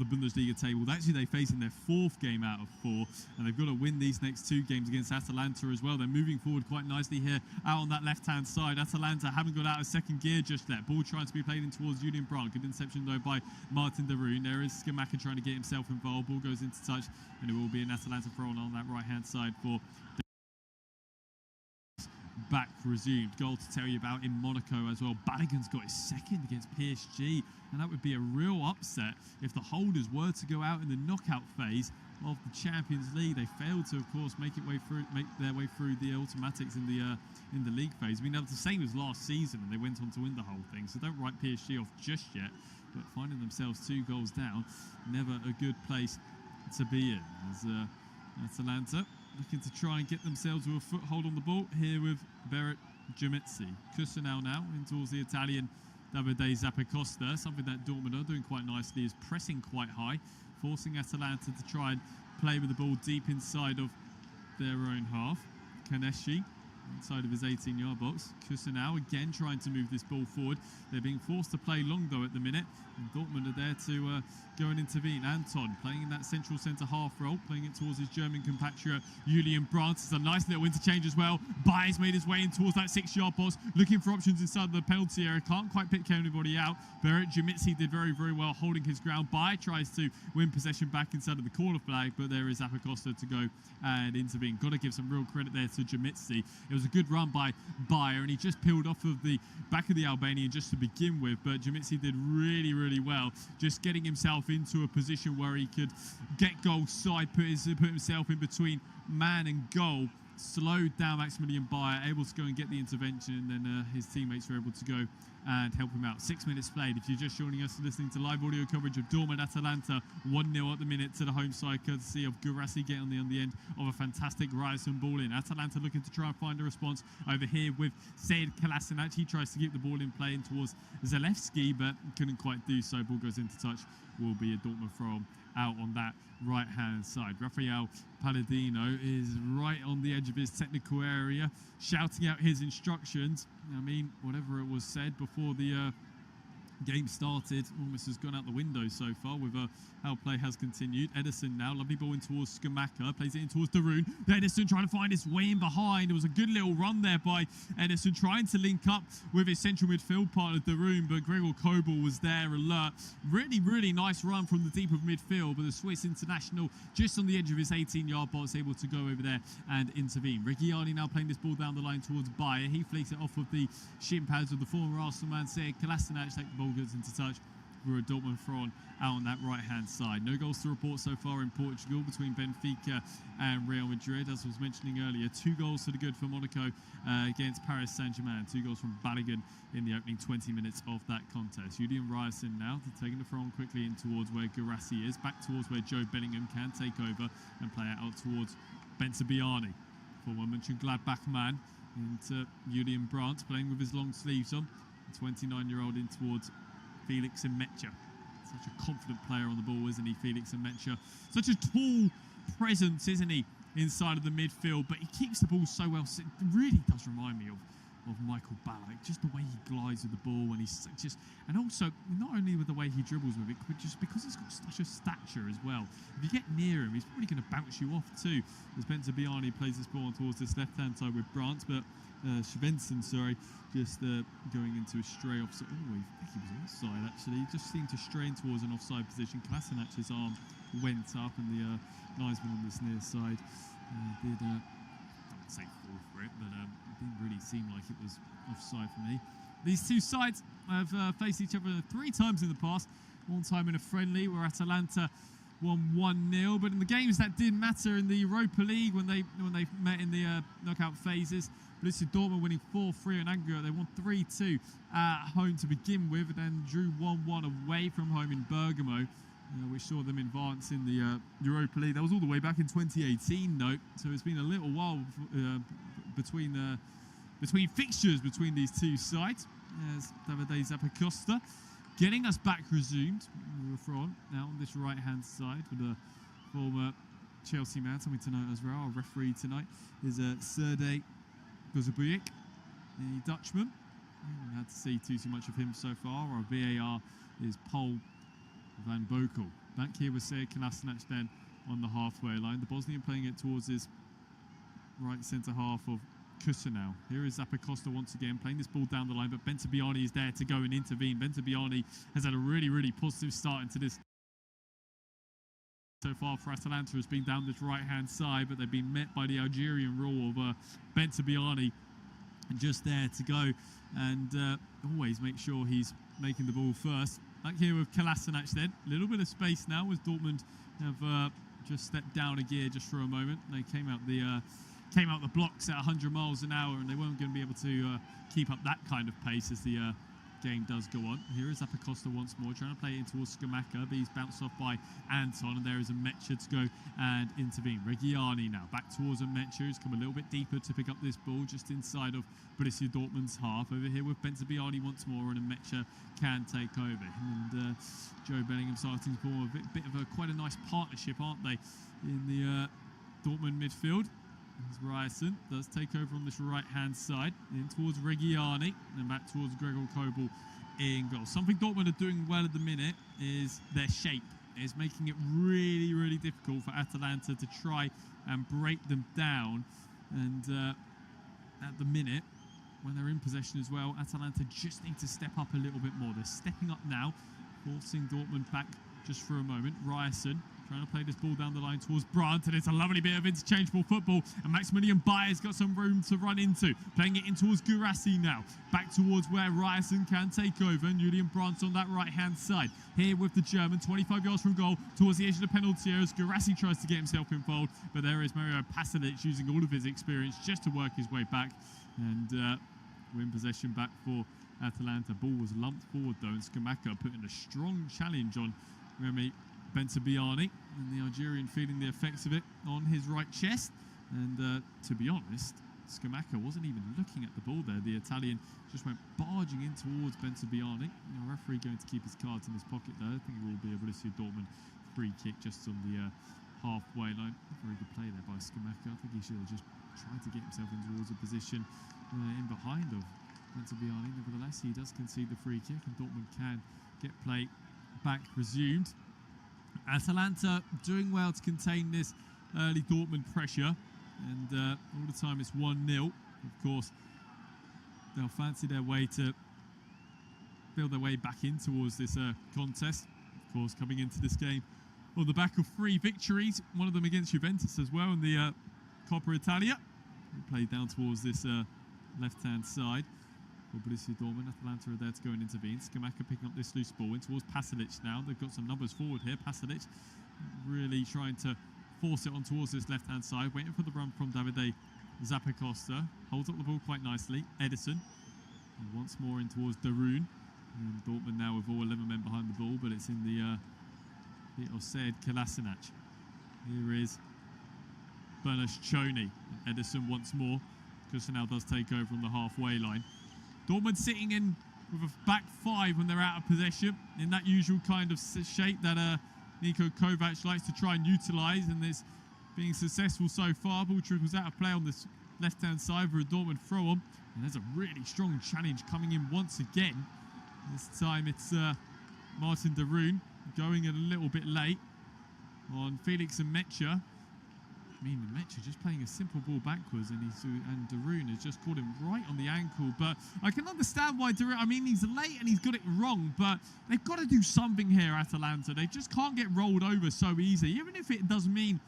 Bundesliga table. Actually, they're facing their 4th game out of 4, and they've got to win these next 2 games against Atalanta as well. They're moving forward quite nicely here out on that left-hand side. Atalanta haven't got out of second gear just yet. Ball trying to be played in towards Julian Brandt. Good interception though by Martin de Roon. There is Skamaka trying to get himself involved. Ball goes into touch, and it will be an Atalanta throw on that right-hand side for back resumed. Goal to tell you about in Monaco as well. Balogun's got his 2nd against PSG, and that would be a real upset if the holders were to go out in the knockout phase of the Champions League. They failed to, of course, make their way through the automatics in the league phase. I mean, that was the same as last season, and they went on to win the whole thing. So don't write PSG off just yet. But finding themselves 2 goals down, never a good place to be in. As Atalanta looking to try and get themselves with a foothold on the ball here with Berit Jamitsi. Kusanau now in towards the Italian Davide Zappacosta. Something that Dortmund are doing quite nicely is pressing quite high, forcing Atalanta to try and play with the ball deep inside of their own half. Contatc inside of his 18-yard box. Kusanau again trying to move this ball forward. They're being forced to play long though at the minute, and Dortmund are there to go and intervene. Anton playing in that central centre half role, playing it towards his German compatriot Julian Brandt. It's a nice little interchange as well. Bayer's made his way in towards that 6-yard box, looking for options inside the penalty area. Can't quite pick anybody out. Berit Jamitsi did very well holding his ground. Bayer tries to win possession back inside of the corner flag, but there is Zappacosta to go and intervene. Got to give some real credit there to Jamitsi. It was a good run by Bayer, and he just peeled off of the back of the Albanian just to begin with, but Jamitsi did really well, just getting himself into a position where he could get goal side, put himself in between man and goal, slowed down Maximilian Bayer, able to go and get the intervention, and then his teammates were able to go and help him out. 6 minutes played. If you're just joining us, listening to live audio coverage of Dortmund Atalanta, 1-0 at the minute to the home side, courtesy of Guirassy getting on the end of a fantastic Ryerson ball in. Atalanta looking to try and find a response over here with Sead Kolasinac. He tries to keep the ball in play in towards Zalewski, but couldn't quite do so. Ball goes into touch. Will be a Dortmund throw out on that right hand side. Rafael Palladino is right on the edge of his technical area, shouting out his instructions. I mean, whatever it was said before the game started almost has gone out the window so far with how play has continued. Ederson now, lovely ball in towards Skamaka, plays it in towards Darun. Ederson trying to find his way in behind. It was a good little run there by Ederson, trying to link up with his central midfield partner Darun, but Gregor Kobel was there alert. Really nice run from the deep of midfield, but the Swiss international just on the edge of his 18-yard box, able to go over there and intervene. Reggiani now playing this ball down the line towards Bayer. He flicks it off of the shin pads of the former Arsenal man, Sead Kolasinac. Take the ball, goes into touch for a Dortmund throw out on that right hand side. No goals to report so far in Portugal between Benfica and Real Madrid. As I was mentioning earlier, 2 goals to the good for Monaco against Paris Saint-Germain. 2 goals from Balogun in the opening 20 minutes of that contest. Julian Ryerson now taking the throw on quickly in towards where Guirassy is, back towards where Joe Bellingham can take over and play it out towards Bensebaini. Former Mönchengladbach man into Julian Brandt playing with his long sleeves on. The 29-year-old in towards Felix Nmecha. Such a confident player on the ball, isn't he, Felix Nmecha? Such a tall presence, isn't he, inside of the midfield, but he keeps the ball so well. It really does remind me of Michael Ballack, just the way he glides with the ball, and he's just, and also not only with the way he dribbles with it, but just because he's got such a stature as well. If you get near him, he's probably going to bounce you off too. As Bensebaini plays this ball towards this left-hand side with Brandt, but Svensson, just going into a stray offside. Oh, I think he was offside actually. He just seemed to strain towards an offside position. Kolasinac arm went up, and the linesman on this near side did. I wouldn't say fall for it, but it didn't really seem like it was offside for me. These two sides have faced each other 3 times in the past. One time in a friendly where Atalanta won 1-0, but in the games that did matter in the Europa League when they met in the knockout phases, Borussia Dortmund winning 4-3 in aggregate. They won 3-2 at home to begin with, and then drew 1-1 away from home in Bergamo, which saw them advance in the Europa League. That was all the way back in 2018, note. So it's been a little while between fixtures between these two sides. There's Davide Zappacosta getting us back resumed. We were from now on this right-hand side with the former Chelsea man, something to note as well. Our referee tonight is Serdar Gozabujic, the Dutchman. We haven't had to see too much of him so far. Our VAR is Paul Van Bokel. Back here with Sead Kolasinac then on the halfway line. The Bosnian playing it towards his right centre half of Kusanov. Here is Zappacosta once again playing this ball down the line, but Bensebaini is there to go and intervene. Bensebaini has had a really positive start into this so far for Atalanta, has been down this right hand side, but they've been met by the Algerian rule of Bensebaini just there to go and always make sure he's making the ball first. Back here with Kolasinac then. A little bit of space now as Dortmund have just stepped down a gear just for a moment. They came out the blocks at 100 miles an hour, and they weren't going to be able to keep up that kind of pace as the game does go on. Here is Zappacosta once more, trying to play it in towards Skamaka, but he's bounced off by Anton, and there is Nmecha to go and intervene. Reggiani now back towards Nmecha, who's come a little bit deeper to pick up this ball just inside of Borussia Dortmund's half. Over here with Bensebaini once more, and Nmecha can take over. And Joe Bellingham starting to form a bit of quite a nice partnership, aren't they, in the Dortmund midfield. As Ryerson does take over on this right-hand side, in towards Reggiani, and back towards Gregor Kobel in goal. Something Dortmund are doing well at the minute is their shape. It's making it really difficult for Atalanta to try and break them down. And at the minute, when they're in possession as well, Atalanta just need to step up a little bit more. They're stepping up now, forcing Dortmund back just for a moment. Ryerson trying to play this ball down the line towards Brandt, and it's a lovely bit of interchangeable football, and Maximilian Bayer's got some room to run into. Playing it in towards Guirassy now. Back towards where Ryerson can take over, and Julian Brandt on that right-hand side. Here with the German, 25 yards from goal, towards the edge of the penalty area as Guirassy tries to get himself involved, but there is Mario Pasalic using all of his experience just to work his way back, and win possession back for Atalanta. Ball was lumped forward though, and Scamacca putting a strong challenge on Remy Bensebaini, and the Algerian feeling the effects of it on his right chest. And to be honest, Scamacca wasn't even looking at the ball there. The Italian just went barging in towards Bensebaini. The referee going to keep his cards in his pocket there. I think it will be a Borussia Dortmund free kick just on the halfway line. Very good play there by Scamacca. I think he should have just tried to get himself in towards a position in behind of Bensebaini. Nevertheless, he does concede the free kick, and Dortmund can get play back resumed. Atalanta doing well to contain this early Dortmund pressure, and all the time it's 1-0. Of course, they'll fancy their way to build their way back in towards this contest. Of course, coming into this game on the back of 3 victories, one of them against Juventus as well in the Coppa Italia. We played down towards this left-hand side for Borussia Dortmund. Atalanta are there to go and intervene. Scamacca picking up this loose ball in towards Pasalic now. They've got some numbers forward here. Pasalic really trying to force it on towards this left-hand side, waiting for the run from Davide Zappacosta. Holds up the ball quite nicely. Edison. And once more in towards Darun. And Dortmund now with all 11 men behind the ball, but it's in the feet of Sead Kolasinac. Here is Bernasconi. Edison once more. Kusanov does take over on the halfway line. Dortmund sitting in with a back 5 when they're out of possession, in that usual kind of shape that Niko Kovac likes to try and utilise, and it's being successful so far. Ball trickles out of play on this left-hand side for a Dortmund throw-on, and there's a really strong challenge coming in once again. This time it's Martin Darun going a little bit late on Felix and Mecha. I mean, Mecha just playing a simple ball backwards, and Darun has just caught him right on the ankle. But I can understand why Darun, I mean, he's late and he's got it wrong, but they've got to do something here, Atalanta. They just can't get rolled over so easy, even if it does mean,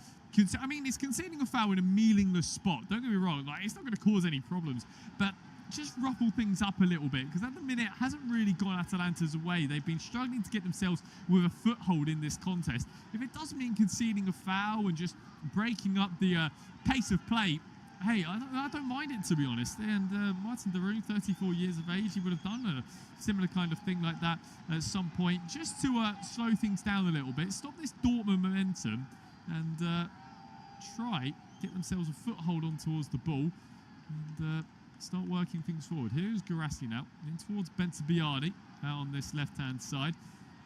I mean, it's conceding a foul in a meaningless spot. Don't get me wrong, like, it's not going to cause any problems, but just ruffle things up a little bit, because at the minute it hasn't really gone Atalanta's way. They've been struggling to get themselves with a foothold in this contest. If it does mean conceding a foul and just breaking up the pace of play, hey, I don't mind it, to be honest. And Martin Darun, 34 years of age, he would have done a similar kind of thing like that at some point, just to slow things down a little bit, stop this Dortmund momentum, and try get themselves a foothold on towards the ball, and start working things forward. Here's Guirassy now, in towards Bensebaini out on this left-hand side.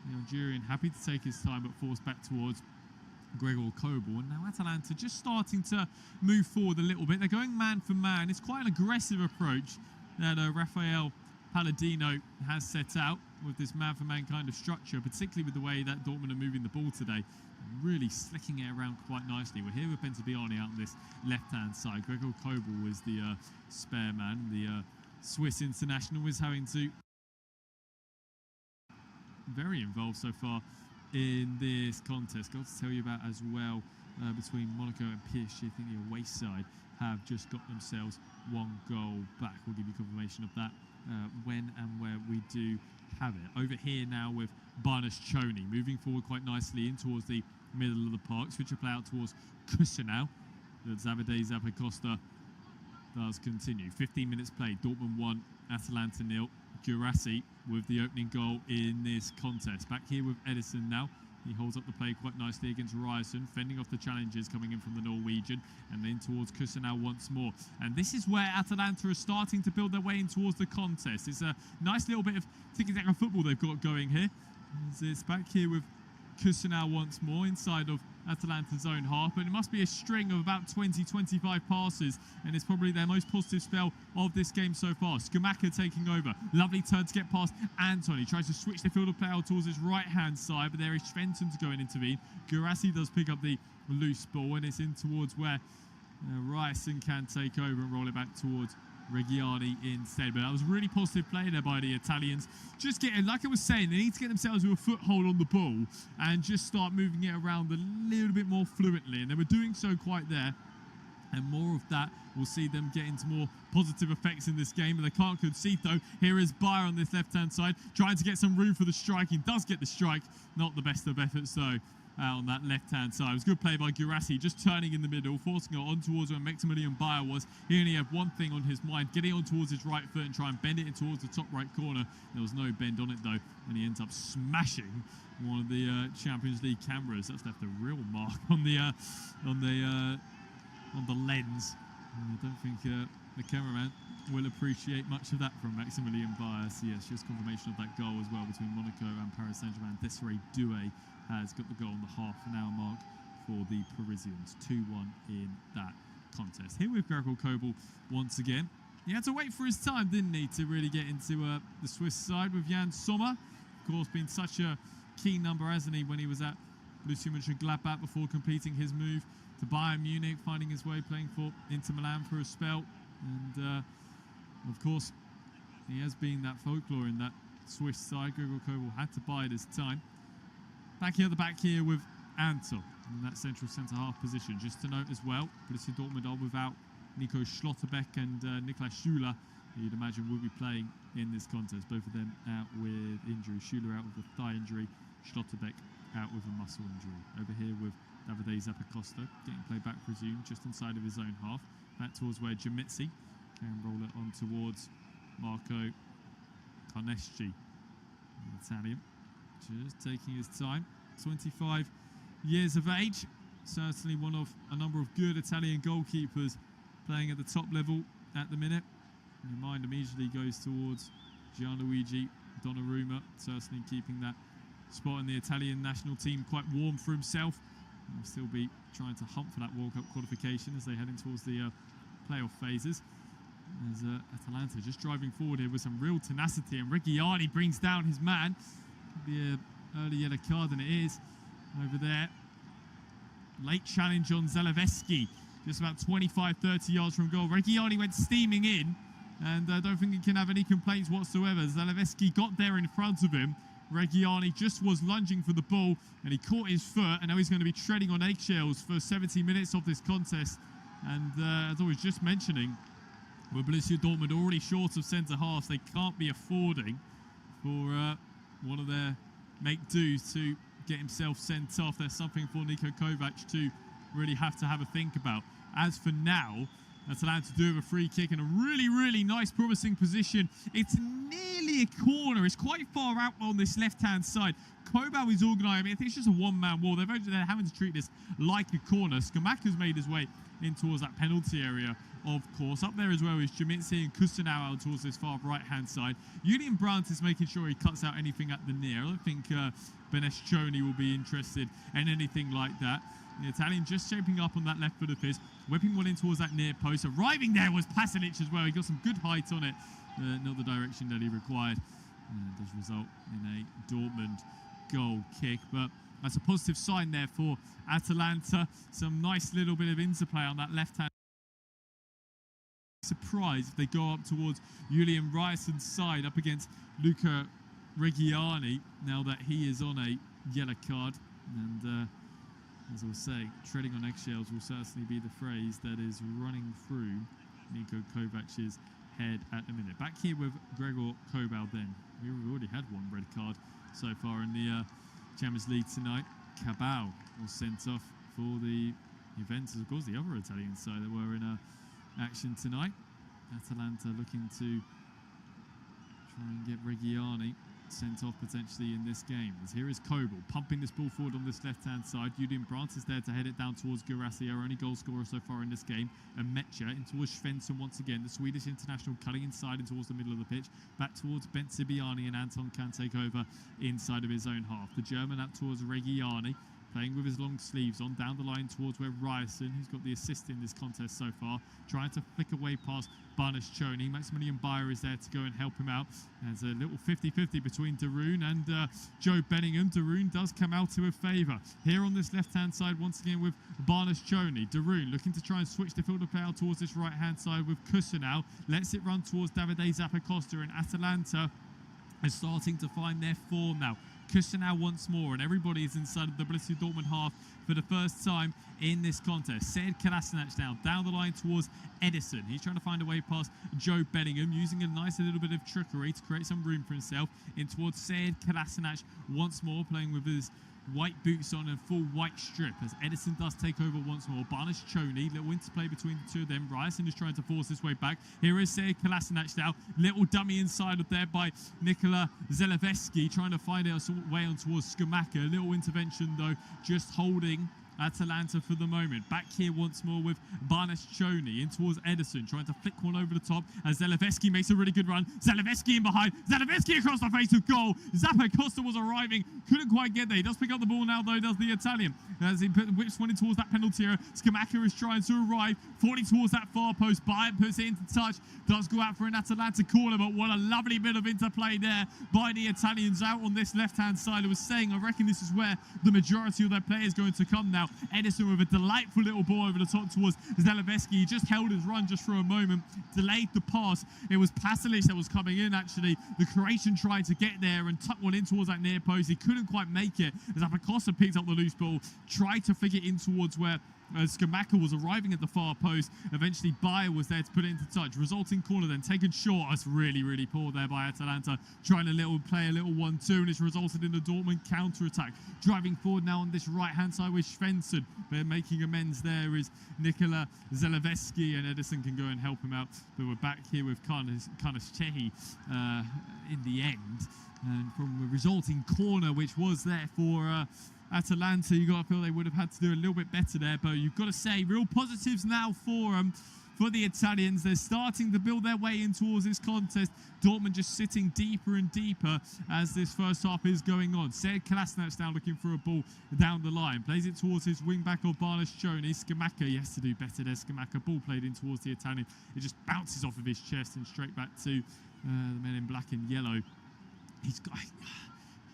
The Algerian happy to take his time, but forced back towards Gregor Kobel. And now Atalanta just starting to move forward a little bit. They're going man for man. It's quite an aggressive approach that Rafael Palladino has set out with this man-for-man kind of structure, particularly with the way that Dortmund are moving the ball today. Really slicking it around quite nicely. We're here with Bensebaini out on this left-hand side. Gregor Kobel was the spare man. The Swiss international was having to... very involved so far in this contest. Got to tell you about as well, between Monaco and PSG, I think the away side have just got themselves 1 goal back. We'll give you confirmation of that when and where we do have it. Over here now with Bernasconi moving forward quite nicely in towards the middle of the park. Switch of play out towards Kusanov. Davide Zappacosta does continue. 15 minutes played. Dortmund 1, Atalanta 0. Guirassy with the opening goal in this contest. Back here with Edison now. He holds up the play quite nicely against Ryerson, fending off the challenges coming in from the Norwegian, and then towards Kusanov once more. And this is where Atalanta are starting to build their way in towards the contest. It's a nice little bit of tiki-taka football they've got going here. It's back here with Kusanov once more inside of Atalanta's own half, but it must be a string of about 20-25 passes, and it's probably their most positive spell of this game so far. Scamacca taking over. Lovely turn to get past Antony. Tries to switch the field of play out towards his right-hand side, but there is Svensson to go and intervene. Guirassy does pick up the loose ball, and it's in towards where Ryerson can take over and roll it back towards Reggiani instead. But that was a really positive play there by the Italians. Just getting, like I was saying, they need to get themselves with a foothold on the ball and just start moving it around a little bit more fluently, and they were doing so quite there. And more of that will see them get into more positive effects in this game. And they can't concede though. Here is Bayer on this left-hand side, trying to get some room for the striking. Does get the strike. Not the best of efforts though out on that left-hand side. It was good play by Guirassy, just turning in the middle, forcing it on towards where Maximilian Bayer was. He only had one thing on his mind, getting on towards his right foot and try and bend it in towards the top right corner. There was no bend on it though, and he ends up smashing one of the Champions League cameras. That's left a real mark on the lens. I don't think the cameraman will appreciate much of that from Maximilian Bayer. So yes, just confirmation of that goal as well between Monaco and Paris Saint-Germain. Desiree Doué has got the goal on the half-an-hour mark for the Parisians. 2-1 in that contest. Here with Gregor Kobel once again. He had to wait for his time, didn't he, to really get into the Swiss side with Jan Sommer. Of course, been such a key number, hasn't he, when he was at Borussia Mönchengladbach before completing his move to Bayern Munich, finding his way playing for Inter Milan for a spell. And of course, he has been that folklore in that Swiss side. Gregor Kobel had to bide his time. Back here at the back here with Anton in that central centre-half position. Just to note as well, Borussia Dortmund are without Nico Schlotterbeck and Niklas Schüller, who you'd imagine will be playing in this contest. Both of them out with injury. Schüller out with a thigh injury, Schlotterbeck out with a muscle injury. Over here with Davide Zappacosta, getting played back resumed just inside of his own half. Back towards where Jamitsi can roll it on towards Marco Carnesci, the Italian. Just taking his time. 25 years of age. Certainly one of a number of good Italian goalkeepers playing at the top level at the minute. And your mind immediately goes towards Gianluigi Donnarumma, certainly keeping that spot in the Italian national team quite warm for himself. He'll still be trying to hunt for that World Cup qualification as they head in towards the playoff phases. As Atalanta just driving forward here with some real tenacity, and Reggiani brings down his man. Could be an early yellow card, and it is over there. Late challenge on Zalewski, just about 25-30 yards from goal. Reggiani went steaming in, and I don't think he can have any complaints whatsoever. Zalewski got there in front of him. Reggiani just was lunging for the ball, and he caught his foot, and now he's going to be treading on eggshells for 70 minutes of this contest. And as I was just mentioning, with Borussia Dortmund already short of centre-halves, they can't be affording for one of their make-dos to get himself sent off. There's something for Niko Kovac to really have to have a think about. As for now, Atalanta do have a free kick in a really, really nice, promising position. It's nearly a corner. It's quite far out on this left-hand side. Kobau is organising. I mean, I think it's just a one-man wall. They're having to treat this like a corner. Skamaka's made his way in towards that penalty area, of course. Up there as well is Jamitsi and Kustanau out towards this far right-hand side. Julian Brandt is making sure he cuts out anything at the near. I don't think Benescioni will be interested in anything like that. The Italian just shaping up on that left foot of his, whipping one in towards that near post. Arriving there was Pasalic as well. He got some good height on it, not the direction that he required. It does result in a Dortmund goal kick, but that's a positive sign there for Atalanta. Some nice little bit of interplay on that left-hand. Surprised if they go up towards Julian Ryerson's side up against Luca Reggiani now that he is on a yellow card. And as I was saying, treading on eggshells will certainly be the phrase that is running through Niko Kovac's head at the minute. Back here with Gregor Kobel then. We've already had one red card so far in the Champions League tonight. Cabal was sent off for the Juventus, of course, the other Italian side that were in action tonight. Atalanta looking to try and get Reggiani sent off potentially in this game. As here is Kobel pumping this ball forward on this left-hand side. Julian Brandt is there to head it down towards Guirassy, our only goal scorer so far in this game. And Mecha in towards Svensson once again. The Swedish international cutting inside and towards the middle of the pitch. Back towards Ben Sibiani, and Anton can take over inside of his own half. The German out towards Reggiani, playing with his long sleeves on, down the line towards where Ryerson, who's got the assist in this contest so far, trying to flick away past Barnes-Choni. Maximilian Bayer is there to go and help him out. There's a little 50-50 between Darun and Joe Bellingham. Darun does come out to a favour. Here on this left-hand side, once again with Barnes-Choni. Darun looking to try and switch the field of play out towards this right-hand side with Kusanau. Lets it run towards Davide Zappacosta, and Atalanta is starting to find their form now. Kusanau once more, and everybody is inside of the Borussia Dortmund half for the first time in this contest. Sead Kolasinac now down the line towards Edison. He's trying to find a way past Joe Bellingham, using a nice little bit of trickery to create some room for himself in towards Sead Kolasinac once more, playing with his white boots on and full white strip as Edison does take over once more. Barnes Choney, little interplay between the two of them. Ryerson is trying to force his way back. Here is Serge Kolasinac now. Little dummy inside of there by Nikola Zeleveski, trying to find a way on towards Skamaka. Little intervention though, just holding Atalanta for the moment. Back here once more with Barnes Choney in towards Edison, trying to flick one over the top as Zeleveski makes a really good run. Zeleveski in behind. Zeleveski across the face of goal. Zappa Costa was arriving, couldn't quite get there. He does pick up the ball now though, does the Italian, as he whips one in towards that penalty area. Skamaka is trying to arrive, falling towards that far post. Bayern puts it into touch, does go out for an Atalanta corner, but what a lovely bit of interplay there by the Italians out on this left hand side. I was saying, I reckon this is where the majority of their play is going to come now. Edison with a delightful little ball over the top towards Zeleveski. He just held his run just for a moment, delayed the pass. It was Pasalic that was coming in actually. The Croatian tried to get there and tuck one in towards that near post. He couldn't quite make it as Apacosta picked up the loose ball, tried to flick it in towards where Skamaka was arriving at the far post. Eventually Bayer was there to put it into touch. Resulting corner then taken short. That's really, really poor there by Atalanta, trying to play a little 1-2, and it's resulted in the Dortmund counter-attack. Driving forward now on this right-hand side with Svensson, but making amends there is Nikola Zeleveski, and Edison can go and help him out. But we're back here with Kontatc in the end. And from the resulting corner, which was there for Atalanta, you got to feel they would have had to do a little bit better there, but you've got to say real positives now for the Italians. They're starting to build their way in towards this contest. Dortmund just sitting deeper and deeper as this first half is going on. Serge Kolasinac now looking for a ball down the line, plays it towards his wing back of Barnes Choney. Skamaka, he has to do better there. Skamaka, ball played in towards the Italian. It just bounces off of his chest and straight back to the men in black and yellow. He's got.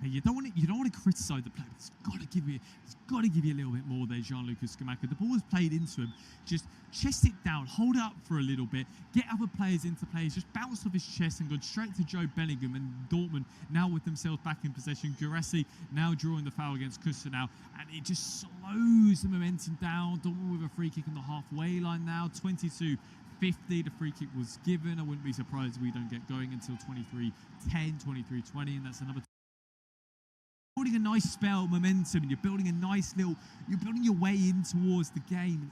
You don't want to criticise the player, but he's got to give you a little bit more there, Gianluca Skamaka. The ball was played into him. Just chest it down, hold it up for a little bit, get other players into play. He's just bounced off his chest and gone straight to Joe Bellingham, and Dortmund now with themselves back in possession. Guerressi now drawing the foul against Kuster now, and it just slows the momentum down. Dortmund with a free kick on the halfway line now, 22-50. The free kick was given. I wouldn't be surprised if we don't get going until 23-10, 23-20, and that's another. Building a nice spell of momentum, and you're building your way in towards the game, and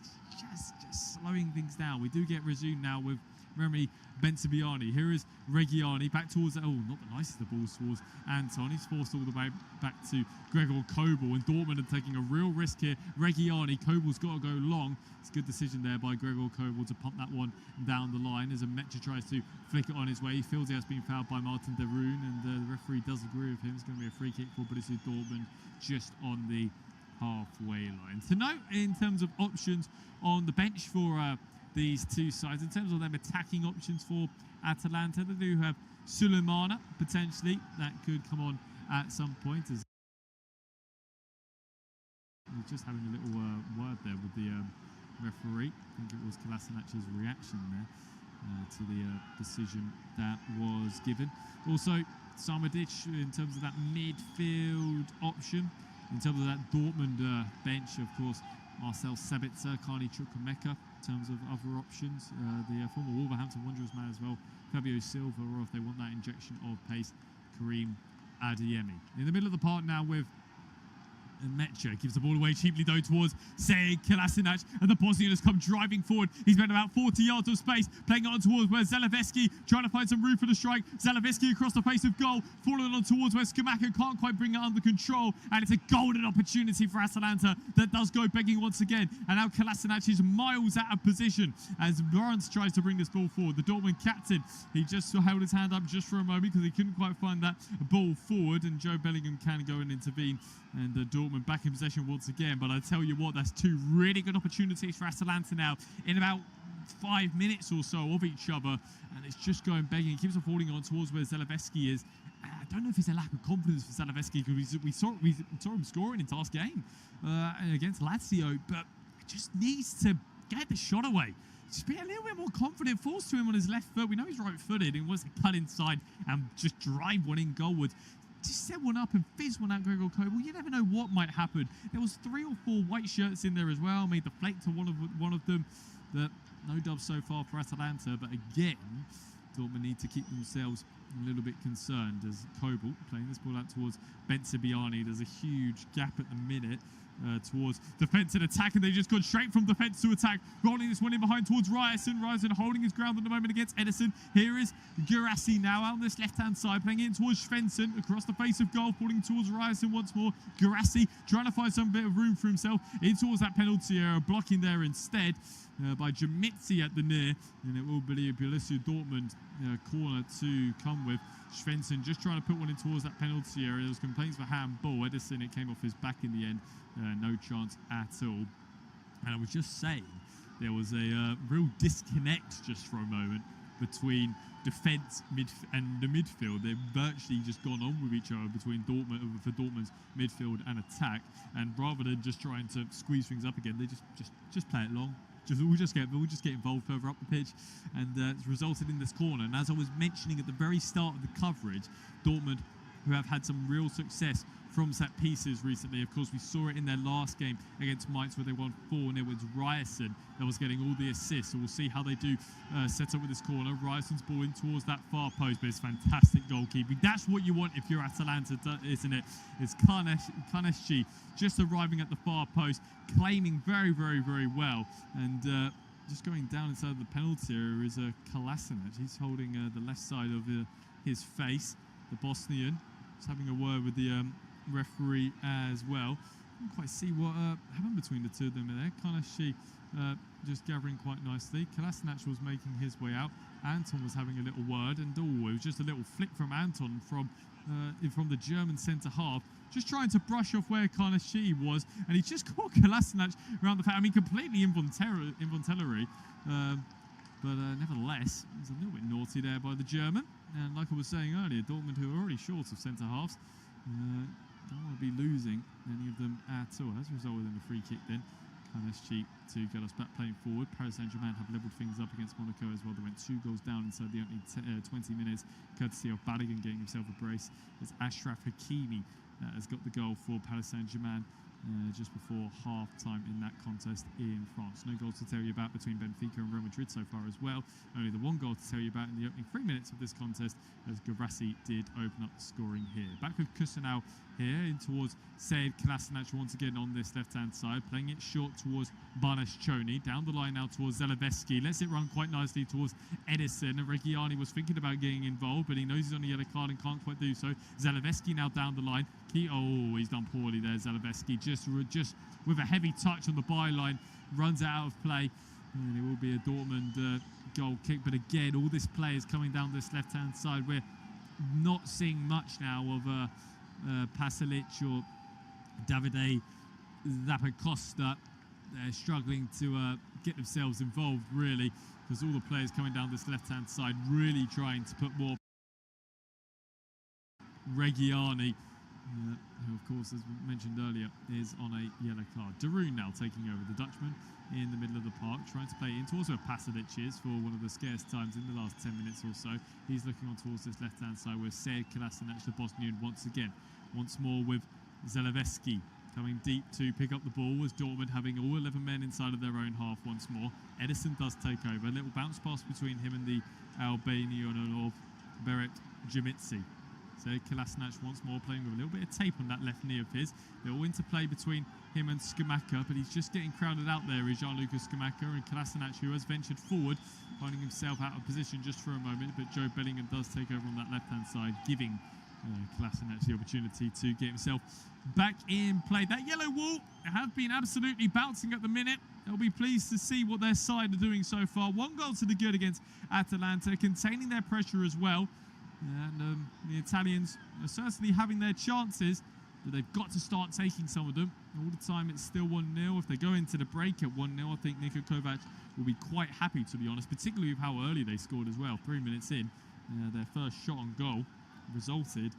it's just slowing things down. We do get resumed now with Remy Bensabiani. Here is Reggiani back towards not the nicest of balls towards Anton. He's forced all the way back to Gregor Kobel, and Dortmund are taking a real risk here. Reggiani, Kobel's got to go long. It's a good decision there by Gregor Kobel to pump that one down the line as Mecha tries to flick it on his way. He feels he has been fouled by Martin de Roon, and the referee does agree with him. It's going to be a free kick for Borussia Dortmund just on the halfway line. To note in terms of options on the bench for these two sides, in terms of them attacking options for Atalanta, they do have Sulemana potentially that could come on at some point. As we're just having a little word there with the referee. I think it was Kolasinac's reaction there to the decision that was given. Also, Samadic in terms of that midfield option. In terms of that Dortmund bench, of course, Marcel Sabitzer, Carney Chukwemeka, in terms of other options. The former Wolverhampton Wanderers man as well, Fabio Silva, or if they want that injection of pace, Karim Adeyemi. In the middle of the park now with Mecha, gives the ball away cheaply though towards Serge Kolasinac, and the Bosnian has come driving forward. He's been about 40 yards of space, playing it on towards where Zeleveski trying to find some room for the strike. Zeleveski across the face of goal, falling on towards where Skamaka can't quite bring it under control, and it's a golden opportunity for Atalanta that does go begging once again. And now Kolasinac is miles out of position as Lawrence tries to bring this ball forward. The Dortmund captain, he just held his hand up just for a moment because he couldn't quite find that ball forward, and Joe Bellingham can go and intervene, and Dortmund back in possession once again. But I tell you what, that's two really good opportunities for Atalanta now in about 5 minutes or so of each other, and it's just going begging. He keeps on falling on towards where Zeleveski is. I don't know if it's a lack of confidence for Zeleveski, because we saw him scoring in the last game against Lazio, but he just needs to get the shot away. Just be a little bit more confident. Falls to him on his left foot. We know he's right-footed and wants to cut inside and just drive one in goalwards. Just set one up and fizz one out Gregor Kobel. You never know what might happen. There was 3 or 4 white shirts in there as well. Made the flake to one of them. No dubs so far for Atalanta, but again, Dortmund need to keep themselves a little bit concerned as Kobel playing this ball out towards Bensebaini. There's a huge gap at the minute towards defence and attack, and they've just gone straight from defence to attack, rolling this one in behind towards Ryerson. Ryerson holding his ground at the moment against Edison. Here is Guirassy now out on this left-hand side, playing in towards Svensson across the face of goal, falling towards Ryerson once more. Guirassy trying to find some bit of room for himself in towards that penalty area, blocking there instead by Jamitsi at the near, and it will be a Borussia Dortmund corner to come with. Svensson just trying to put one in towards that penalty area. There was complaints for handball. Edison, it came off his back in the end. No chance at all. And I was just saying, there was a real disconnect just for a moment between defence and the midfield. They've virtually just gone on with each other between Dortmund for Dortmund's midfield and attack. And rather than just trying to squeeze things up again, they just play it long. We'll just get involved further up the pitch, and it's resulted in this corner. And as I was mentioning at the very start of the coverage, Dortmund, who have had some real success from set pieces recently. Of course, we saw it in their last game against Mainz where they won 4-0. It was Ryerson that was getting all the assists. So we'll see how they do set up with this corner. Ryerson's ball in towards that far post, but it's fantastic goalkeeping. That's what you want if you're Atalanta, isn't it? It's Contatc just arriving at the far post, claiming very, very, very well. And just going down inside of the penalty area is Kolasinac. He's holding the left side of his face. The Bosnian is having a word with the referee as well. I can't quite see what happened between the two of them there. Contatc just gathering quite nicely. Kolasinac was making his way out. Anton was having a little word, and it was just a little flick from Anton from the German centre half, just trying to brush off where Contatc was, and he just caught Kolasinac around the face. I mean, completely involuntarily. But nevertheless, it was a little bit naughty there by the German. And like I was saying earlier, Dortmund, who are already short of centre halves, don't want to be losing any of them at all. Has resulted in a free kick then. Contatc to get us back playing forward. Paris Saint-Germain have levelled things up against Monaco as well. They went 2 goals down inside the opening 20 minutes, courtesy of Balogun getting himself a brace. As Achraf Hakimi has got the goal for Paris Saint-Germain just before half-time in that contest in France. No goals to tell you about between Benfica and Real Madrid so far as well. Only the 1 goal to tell you about in the opening 3 minutes of this contest, as Guirassy did open up the scoring here. Back with Kusanov here in towards Sead Kolasinac once again on this left-hand side, playing it short towards Barnashchoni. Down the line now towards Zaleveski. Lets it run quite nicely towards Edison. And Reggiani was thinking about getting involved, but he knows he's on a yellow card and can't quite do so. Zaleveski now down the line. He's done poorly there, Zaleveski. Just with a heavy touch on the byline, runs out of play. And it will be a Dortmund goal kick. But again, all this play is coming down this left-hand side. We're not seeing much now of Pasalic or Davide Zappacosta. They're struggling to get themselves involved, really, because all the players coming down this left-hand side really trying to put more. Reggiani, who of course, as we mentioned earlier, is on a yellow card. Darun now taking over, the Dutchman in the middle of the park, trying to play into also Pasalic is for one of the scarce times in the last 10 minutes or so. He's looking on towards this left-hand side with Sead Kolasinac, the Bosnian, once again. Once more with Zaleveski coming deep to pick up the ball, as Dortmund having all 11 men inside of their own half once more. Edison does take over. A little bounce pass between him and the Albanian of Berat Jamitsi. So Kolasinac once more playing with a little bit of tape on that left knee of his. Little interplay between him and Scamacca, but he's just getting crowded out there is Gianluca Scamacca, and Kolasinac, who has ventured forward, finding himself out of position just for a moment, but Joe Bellingham does take over on that left-hand side, giving Kolasinac the opportunity to get himself back in play. That yellow wall have been absolutely bouncing at the minute. They'll be pleased to see what their side are doing so far. 1 goal to the good against Atalanta, containing their pressure as well. And the Italians are certainly having their chances, but they've got to start taking some of them. All the time it's still 1-0. If they go into the break at 1-0, I think Niko Kovac will be quite happy, to be honest, particularly with how early they scored as well. 3 minutes in, their first shot on goal resulted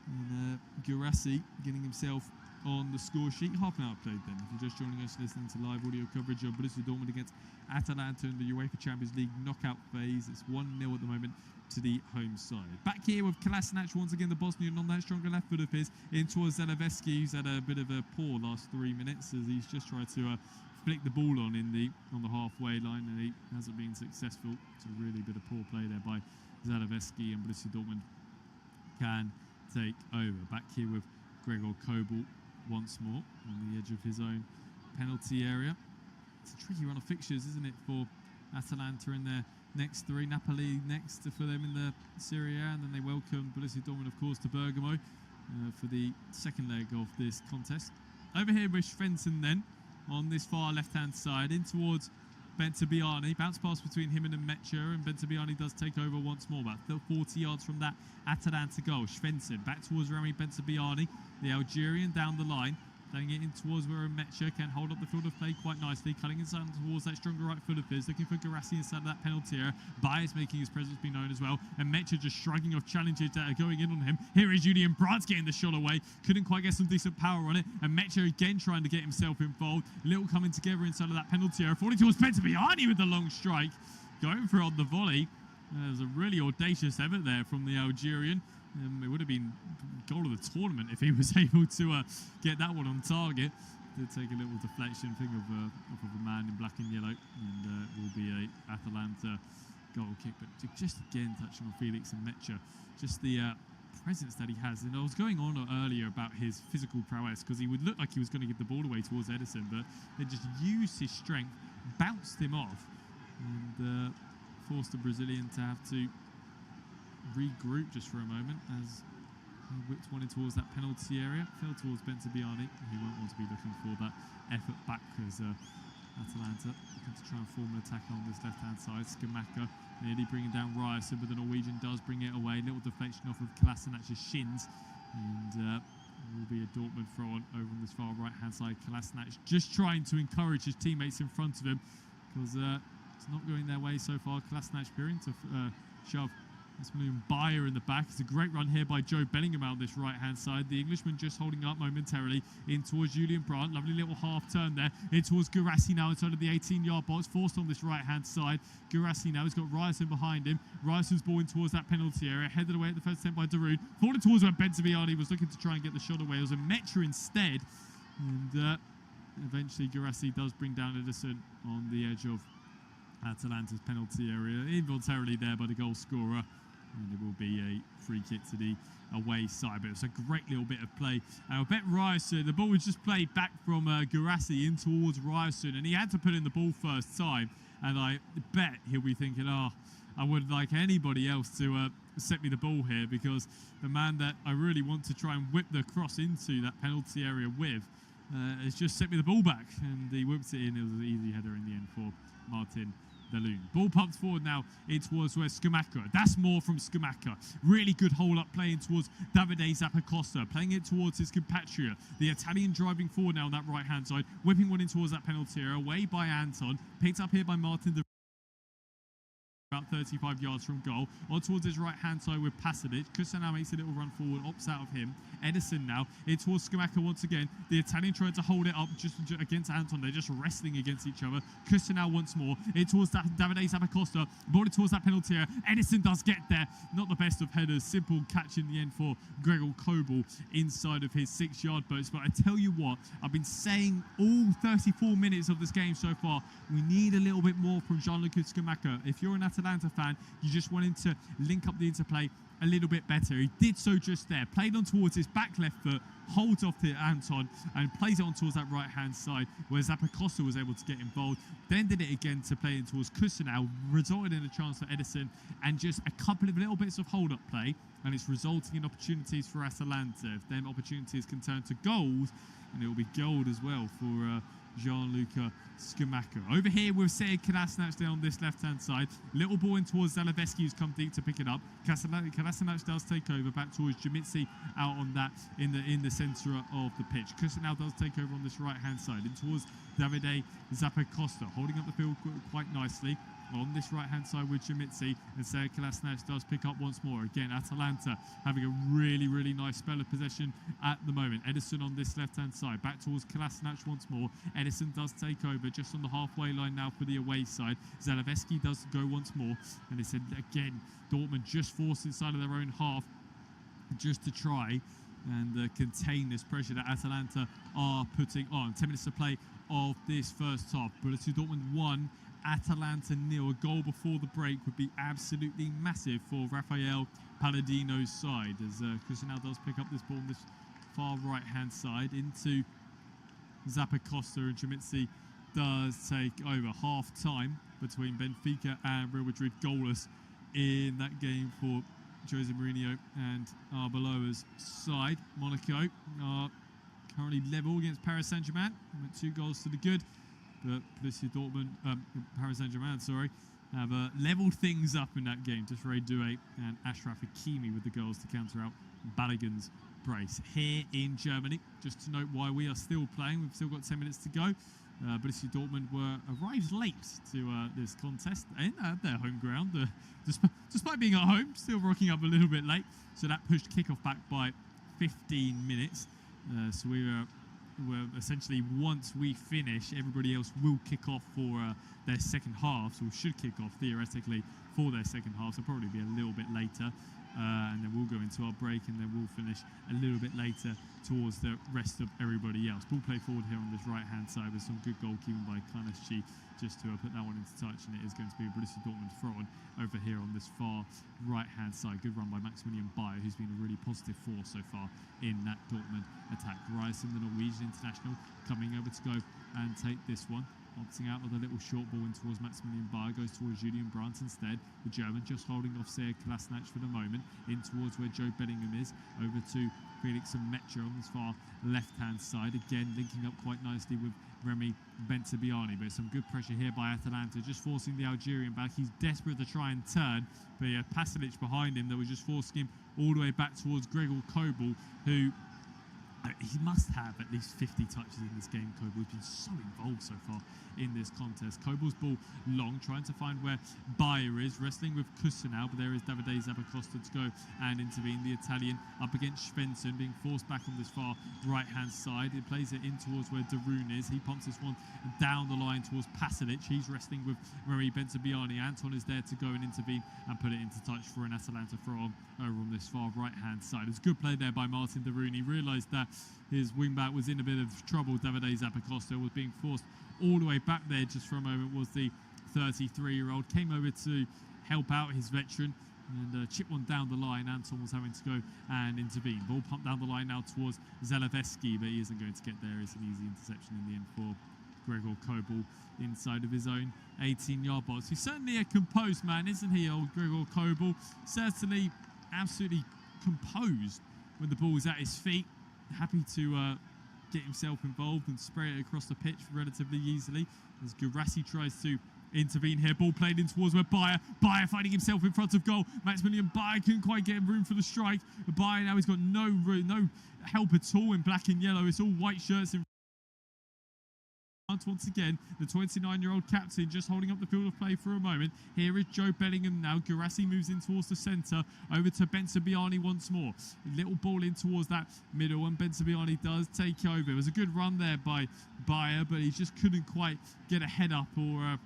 in Guirassy getting himself on the score sheet. Half an hour played then. If you're just joining us listening to live audio coverage of Borussia Dortmund against Atalanta in the UEFA Champions League knockout phase. It's 1-0 at the moment to the home side. Back here with Kolasinac once again, the Bosnian on that stronger left foot of his, in towards Zaleveski, who's had a bit of a poor last 3 minutes as he's just tried to flicked the ball on the halfway line, and he hasn't been successful. It's a really bit of poor play there by Zalewski, and Borussia Dortmund can take over. Back here with Gregor Kobel once more on the edge of his own penalty area. It's a tricky run of fixtures, isn't it, for Atalanta in their next three. Napoli next for them in the Serie A, and then they welcome Borussia Dortmund, of course, to Bergamo for the second leg of this contest. Over here with Svensson then, on this far left-hand side, in towards Bentabiani. Bounce pass between him and Mecha, and Bentabiani does take over once more, about 40 yards from that Atalanta goal. Svensson back towards Rami Bentabiani, the Algerian, down the line, playing it in towards where Mecha can hold up the field of play quite nicely, cutting inside towards that stronger right foot of his, looking for Guirassy inside of that penalty area. Baez making his presence be known as well, and Mecha just shrugging off challenges that are going in on him. Here is Julian Brandt getting the shot away, couldn't quite get some decent power on it, and Mecha again trying to get himself involved. Little coming together inside of that penalty area, falling towards Bentabiani with the long strike, going for on the volley. There's a really audacious effort there from the Algerian. It would have been goal of the tournament if he was able to get that one on target. Did take a little deflection thing of a man in black and yellow, and will be a Atalanta goal kick. But just again touching on Felix and Mecha, just the presence that he has. And I was going on earlier about his physical prowess, because he would look like he was going to give the ball away towards Ederson, but they just used his strength, bounced him off, and forced the Brazilian to have to regroup just for a moment as he whipped one in towards that penalty area, fell towards Bentabiani. He won't want to be looking for that effort back, as Atalanta looking to try and form an attack on this left-hand side. Scamacca nearly bringing down Ryerson, but the Norwegian does bring it away. Little deflection off of Kolasinac' shins, and will be a Dortmund throw-on over on this far right-hand side. Kolasinac just trying to encourage his teammates in front of him, because it's not going their way so far. Kolasinac appearing to shove Bayer in the back. It's a great run here by Joe Bellingham out this right-hand side. The Englishman just holding up momentarily in towards Julian Brandt. Lovely little half turn there. In towards Guirassy now inside of the 18-yard box. Forced on this right-hand side. Guirassy now has got Ryerson behind him. Ryerson's ball in towards that penalty area. Headed away at the first attempt by Darude. Falling towards where Bentabiani was looking to try and get the shot away. It was a Mecha instead. And eventually Guirassy does bring down Ederson on the edge of Atalanta's penalty area. Involuntarily there by the goal scorer. And it will be a free kick to the away side, but it's a great little bit of play. And I bet Ryerson, the ball was just played back from Guirassy in towards Ryerson, and he had to put in the ball first time. And I bet he'll be thinking, I would like anybody else to set me the ball here, because the man that I really want to try and whip the cross into that penalty area with has just set me the ball back. And he whipped it in. It was an easy header in the end for Martin. Ball pumped forward now in towards where Scamacca. That's more from Scamacca. Really good hold up playing towards Davide Zappacosta, playing it towards his compatriot. The Italian driving forward now on that right hand side, whipping one in towards that penalty area, away by Anton, picked up here by Martin. About 35 yards from goal, on towards his right hand side with Pasadic. Kusa now makes a little run forward, opts out of him. Ederson now in towards Scamacca once again. The Italian trying to hold it up just against Anton. They're just wrestling against each other. Kusa now once more in towards that Davide Zappacosta, ball it towards that penalty area. Ederson does get there. Not the best of headers. Simple catch in the end for Gregor Kobel inside of his 6-yard box. But I tell you what, I've been saying all 34 minutes of this game so far, we need a little bit more from Gianluca Scamacca. If you're an Atalanta fan, you just want him to link up the interplay a little bit better. He did so just there. Played on towards his back left foot, holds off to Anton and plays it on towards that right hand side where Zappacosta was able to get involved. Then did it again to play it towards Kusanau, resulted in a chance for Ederson and just a couple of little bits of hold up play, and it's resulting in opportunities for Atalanta. If them opportunities can turn to goals, and it will be gold as well for Gianluca Scamacca. Over here with Sead Kolasinac there on this left-hand side. Little ball in towards Zalewski, who's come deep to pick it up. Kolasinac does take over back towards Jamitsi out on that in the centre of the pitch. Kusanau does take over on this right-hand side in towards Davide Zappacosta, holding up the field quite nicely on this right-hand side with Jamitsi, and Sead Kolasinac does pick up once more. Again, Atalanta having a really, really nice spell of possession at the moment. Ederson on this left-hand side, back towards Kolasinac once more. Ederson does take over just on the halfway line now for the away side. Zalewski does go once more, and they said again, Dortmund just forced inside of their own half just to try and contain this pressure that Atalanta are putting on. 10 minutes to play of this first half. Borussia Dortmund 1, Atalanta 0. A goal before the break would be absolutely massive for Rafael Palladino's side, as Christian now does pick up this ball on this far right hand side into Zappacosta, and Jamitsi does take over. Half time between Benfica and Real Madrid, goalless in that game for Jose Mourinho and Arbeloa's side. Monaco are currently level against Paris Saint-Germain, 2 goals to the good, but Borussia Dortmund, Paris Saint-Germain, have levelled things up in that game. Just Ray Doué and Achraf Hakimi with the goals to counter out Balogun's brace. Here in Germany, just to note why we are still playing, we've still got 10 minutes to go. Borussia Dortmund arrived late to this contest at their home ground. Despite being at home, still rocking up a little bit late. So that pushed kickoff back by 15 minutes. So we're essentially, once we finish, everybody else will kick off for their second half. So we should kick off theoretically for their second half. So probably be a little bit later. And then we'll go into our break, and then we'll finish a little bit later towards the rest of everybody else. Ball play forward here on this right hand side with some good goalkeeping by Contatc just to put that one into touch, and it is going to be a Borussia Dortmund throw on over here on this far right hand side. Good run by Maximilian Bayer, who's been a really positive force so far in that Dortmund attack. Ryerson, the Norwegian international, coming over to go and take this one. Opting out of the little short ball in towards Maximilian Bayer, goes towards Julian Brandt instead. The German just holding off Sead Kolasinac for the moment, in towards where Joe Bellingham is, over to Felix and Metro on this far left-hand side. Again, linking up quite nicely with Remy Bensebaini, but some good pressure here by Atalanta, just forcing the Algerian back. He's desperate to try and turn, but he had Pasalic behind him that was just forcing him all the way back towards Gregor Kobel, who he must have at least 50 touches in this game. Kobel's been so involved so far in this contest. Kobel's ball long, trying to find where Bayer is, wrestling with Kusanau, but there is Davide Zappacosta to go and intervene. The Italian up against Svensson, being forced back on this far right-hand side. It plays it in towards where Darun is. He pumps this one down the line towards Pasalic. He's wrestling with Remy Bensebaini. Anton is there to go and intervene and put it into touch for an Atalanta throw on over on this far right-hand side. It's a good play there by Martin Darun. He realised that his wing-back was in a bit of trouble. Davide Zappacosta was being forced all the way back there just for a moment. Was the 33-year-old, came over to help out his veteran and chip one down the line. Anton was having to go and intervene. Ball pumped down the line now towards Zalewski, but he isn't going to get there. It's an easy interception in the end for Gregor Kobel inside of his own 18-yard box. He's certainly a composed man, isn't he, old Gregor Kobel? Certainly absolutely composed when the ball is at his feet. Happy to get himself involved and spray it across the pitch relatively easily as Guirassy tries to intervene here. Ball played in towards where Bayer finding himself in front of goal. Maximilian Bayer couldn't quite get room for the strike. Bayer now, he's got no help at all in black and yellow. It's all white shirts in once again. The 29-year-old captain just holding up the field of play for a moment. Here is Joe Bellingham now. Guirassy moves in towards the centre, over to Bensebaini once more. Little ball in towards that middle, and Bensebaini does take over. It was a good run there by Bayer, but he just couldn't quite get a head up or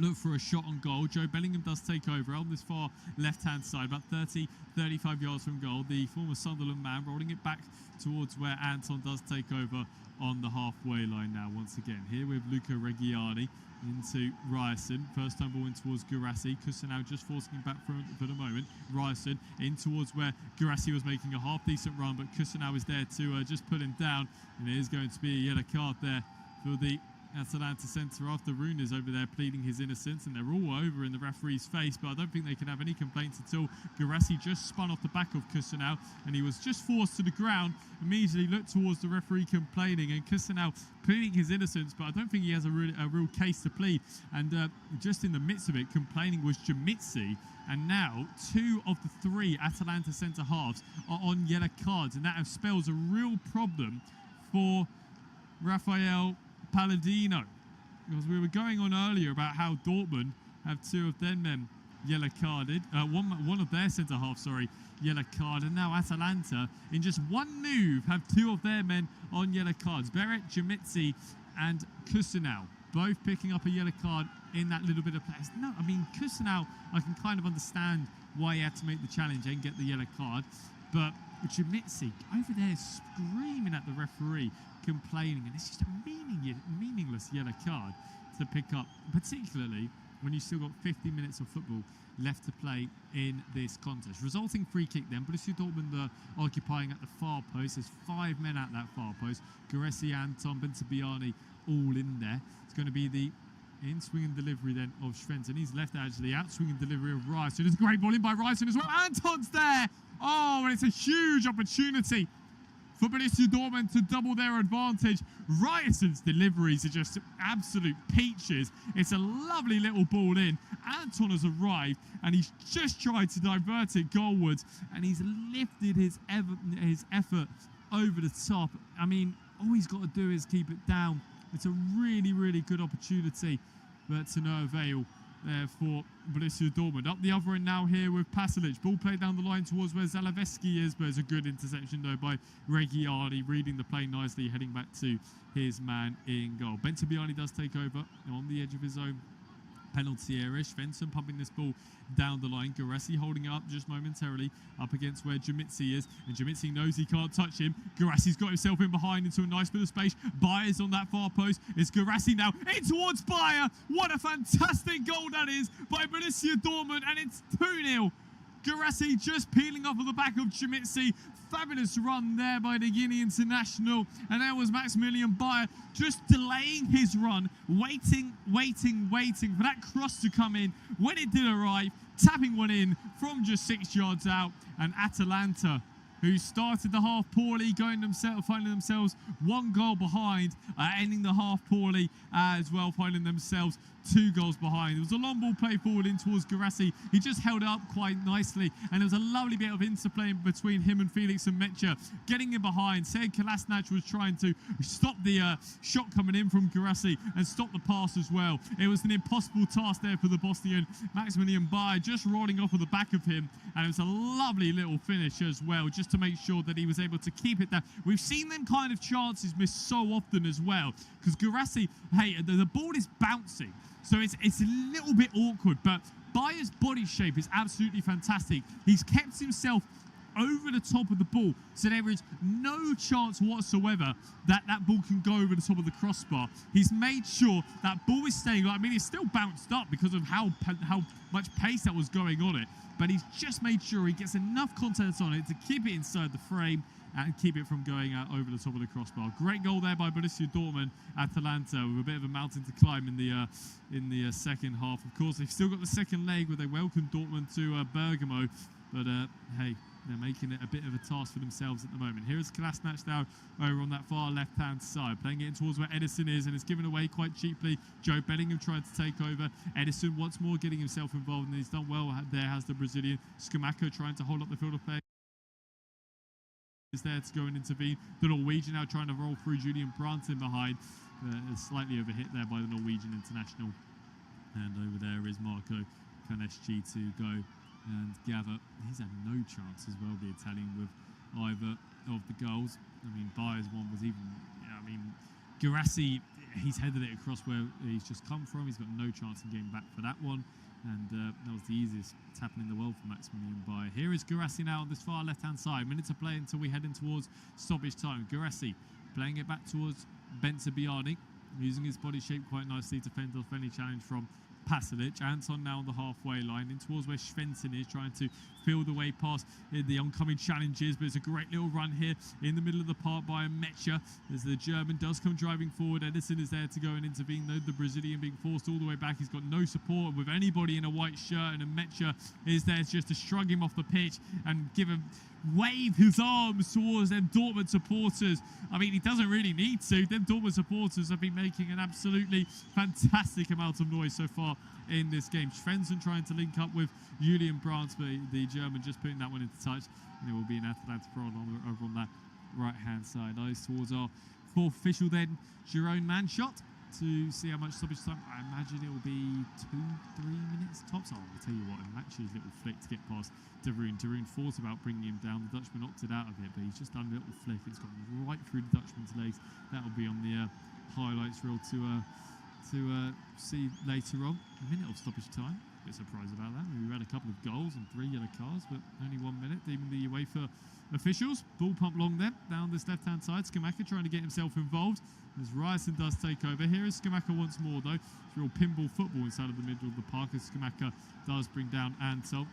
look for a shot on goal. Joe Bellingham does take over on this far left-hand side, about 35 yards from goal. The former Sunderland man rolling it back towards where Anton does take over on the halfway line now once again. Here with Luca Reggiani into Ryerson. First time ball in towards Guirassy. Kusanau just forcing him back for the moment. Ryerson in towards where Guirassy was making a half-decent run, but Kusanau is there to just put him down, and it is going to be a yellow card there for the Atalanta centre after Rune is over there pleading his innocence, and they're all over in the referee's face, but I don't think they can have any complaints until Guirassy just spun off the back of Kusanau, and he was just forced to the ground. Immediately looked towards the referee complaining, and Kusanau pleading his innocence, but I don't think he has a real case to plead. And just in the midst of it, complaining was Jamitsi, and now 2 of the 3 Atalanta centre halves are on yellow cards, and that spells a real problem for Rafael Palladino, because we were going on earlier about how Dortmund have 2 of their men yellow carded, one of their centre halves, yellow card, and now Atalanta in just one move have 2 of their men on yellow cards. Beret, Jamitsi and Kusanau both picking up a yellow card in that little bit of play. No, I mean, Kusanau, I can kind of understand why he had to make the challenge and get the yellow card. But Jamitsi over there screaming at the referee, complaining, and it's just a meaningless yellow card to pick up, particularly when you still got 50 minutes of football left to play in this contest. Resulting free kick then, Borussia Dortmund are occupying at the far post. There's 5 men at that far post. Guressi, Anton, Bensabiani all in there. It's going to be the in-swing and delivery then of Svensson. He's left actually, out-swing and delivery of Ryerson. It's a great ball in by Ryerson as well. Anton's there! Oh, and it's a huge opportunity for Borussia Dortmund to double their advantage. Ryerson's deliveries are just absolute peaches. It's a lovely little ball in. Anton has arrived and he's just tried to divert it goalwards, and he's lifted his effort over the top. I mean, all he's got to do is keep it down. It's a really, really good opportunity, but to no avail there for Borussia Dortmund. Up the other end now here with Pasalic. Ball played down the line towards where Zalaveski is, but it's a good interception though by Reggiani, reading the play nicely, heading back to his man in goal. Bensabiani does take over on the edge of his own penalty area. Svensson pumping this ball down the line. Guressi holding it up just momentarily up against where Jamitsi is, and Jamitsi knows he can't touch him. Gurassi's got himself in behind into a nice bit of space. Bayer's on that far post. It's Gurassi now in towards Bayer. What a fantastic goal that is by Borussia Dortmund, and it's 2-0. Gurassi just peeling off of the back of Jamitsi. Fabulous run there by the Guinea international. And there was Maximilian Bayer just delaying his run, waiting for that cross to come in. When it did arrive, tapping one in from just 6 yards out. And Atalanta, who started the half poorly, finding themselves 1 goal behind, ending the half poorly as well, finding themselves 2 goals behind. It was a long ball play forward in towards Guressi. He just held it up quite nicely, and there was a lovely bit of interplay between him and Felix and Mecha, getting him behind. Said Kolasinac was trying to stop the shot coming in from Guressi and stop the pass as well. It was an impossible task there for the Bosnian. Maximilian Bayer just rolling off of the back of him, and it was a lovely little finish as well, just to make sure that he was able to keep it there. We've seen them kind of chances missed so often as well, because Guressi, hey, the ball is bouncing, so it's a little bit awkward, but Bayer's body shape is absolutely fantastic. He's kept himself over the top of the ball, so there is no chance whatsoever that that ball can go over the top of the crossbar. He's made sure that ball is staying. I mean, it's still bounced up because of how much pace that was going on it, but he's just made sure he gets enough contact on it to keep it inside the frame and keep it from going out over the top of the crossbar. Great goal there by Borussia Dortmund. Atalanta with a bit of a mountain to climb in the second half. Of course, they've still got the second leg where they welcome Dortmund to Bergamo, but hey, they're making it a bit of a task for themselves at the moment. Here is Kolasinac now over on that far left-hand side, playing it in towards where Edison is, and it's given away quite cheaply. Joe Bellingham tried to take over. Edison once more getting himself involved, and he's done well there, has the Brazilian. Scamacca trying to hold up the field of play. Is there to go and intervene. The Norwegian now trying to roll through. Julian Brandt in behind. Slightly overhit there by the Norwegian international. And over there is Marco Caneschi to go and gather. He's had no chance as well, the Italian, with either of the goals. I mean, Bayer's one was even, I mean, Guressi, he's headed it across where he's just come from. He's got no chance in getting back for that one. And that was the easiest tapping in the world for Maximilian Bayer. Here is Guressi now on this far left-hand side. Minute to play until we head in towards stoppage time. Guressi playing it back towards Bensabiani, using his body shape quite nicely to fend off any challenge from Pasalic. Anton now on the halfway line, in towards where Svensson is, trying to feel the way past the oncoming challenges, but it's a great little run here in the middle of the park by Mecha as the German does come driving forward. Edison is there to go and intervene, though the Brazilian being forced all the way back. He's got no support with anybody in a white shirt, and Mecha is there just to shrug him off the pitch and wave his arms towards them Dortmund supporters. I mean, he doesn't really need to. Them Dortmund supporters have been making an absolutely fantastic amount of noise so far in this game. Svensson trying to link up with Julian Brandt, but the German just putting that one into touch, and it will be an Atalanta prod over on that right-hand side. Eyes towards our fourth official then, Jerome Manshot, to see how much stoppage time. I imagine it will be 2-3 minutes tops. I'll tell you what, Match's little flick to get past De Roon. De Roon thought about bringing him down. The Dutchman opted out of it, but he's just done a little flick. It's gone right through the Dutchman's legs. That will be on the highlights reel to see later on. A minute of stoppage time. A bit surprised about that. We had a couple of goals and 3 yellow cards, but only 1 minute. Even the UEFA officials. Ball pump long then, down this left-hand side. Skamaka trying to get himself involved as Ryerson does take over. Here is Skamaka once more, though. It's real pinball football inside of the middle of the park as Skamaka does bring down Ansel.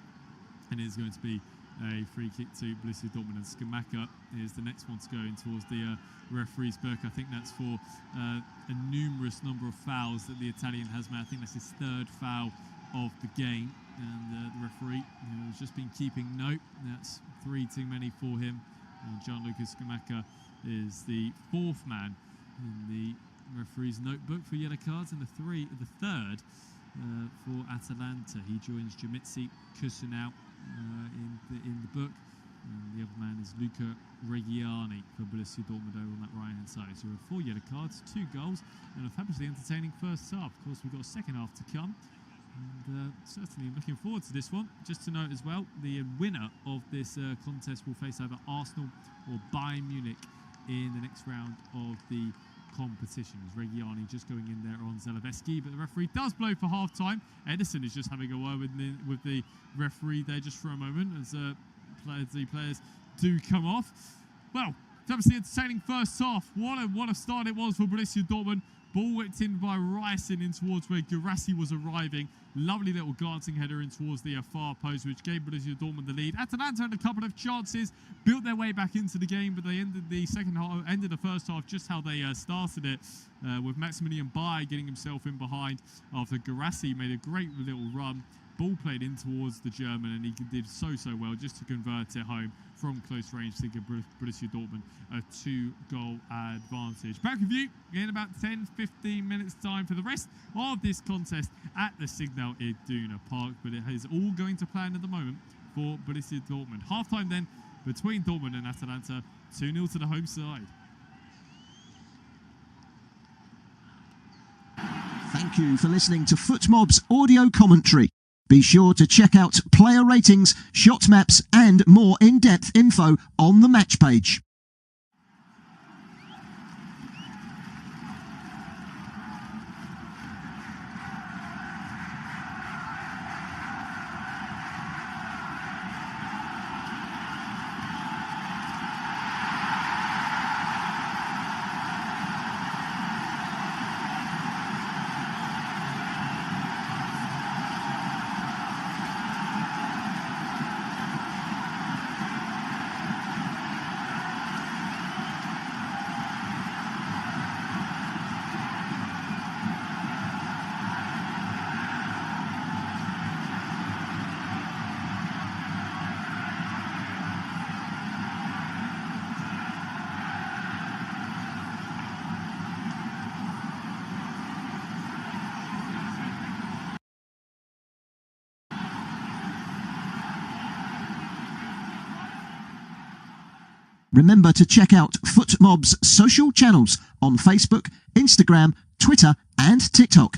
And it is going to be a free kick to Borussia Dortmund, and Skamaka is the next one to go in towards the referee's book. I think that's for a numerous number of fouls that the Italian has made. I think that's his 3rd foul of the game, and the referee has just been keeping note. That's 3 too many for him. And Gianluca Skamaka is the 4th man in the referee's notebook for yellow cards, and the 3rd for Atalanta. He joins Jamitsi Kusunau in the book, and the other man is Luca Reggiani for Borussia Dortmund over on that right hand side. So we have 4 yellow cards, 2 goals, and a fabulously entertaining first half. Of course, we've got a second half to come, and certainly looking forward to this one. Just to note as well, the winner of this contest will face either Arsenal or Bayern Munich in the next round of the competition, as Reggiani just going in there on Zaleveski, but the referee does blow for half-time. Edison is just having a word with the referee there just for a moment as the players do come off. Well, it's obviously entertaining first half. What a start it was for Borussia Dortmund. Ball whipped in by Ryerson in towards where Guirassy was arriving. Lovely little glancing header in towards the far post, which gave Borussia Dortmund the lead. Atalanta had a couple of chances, built their way back into the game, but they ended the first half just how they started it, with Maximilian Bayer getting himself in behind after Guirassy made a great little run. Ball played in towards the German, and he did so well just to convert it home from close range to give Borussia Dortmund a 2-goal advantage. Back with you in about 10-15 minutes time for the rest of this contest at the Signal Iduna Park, but it is all going to plan at the moment for Borussia Dortmund. Half-time then between Dortmund and Atalanta, 2-0 to the home side. Thank you for listening to FootMob's audio commentary. Be sure to check out player ratings, shot maps and more in-depth info on the match page. Remember to check out FootMob's social channels on Facebook, Instagram, Twitter and TikTok.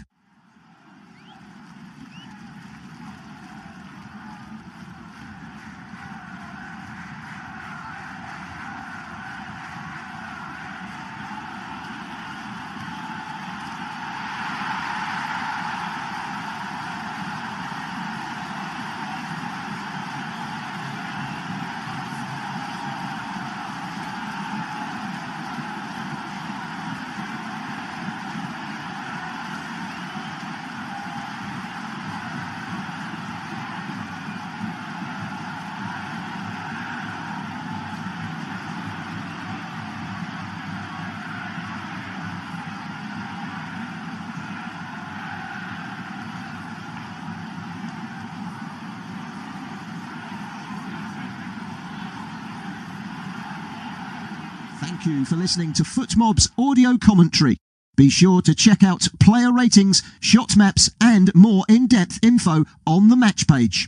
Thank you for listening to FootMob's audio commentary. Be sure to check out player ratings, shot maps and more in-depth info on the match page.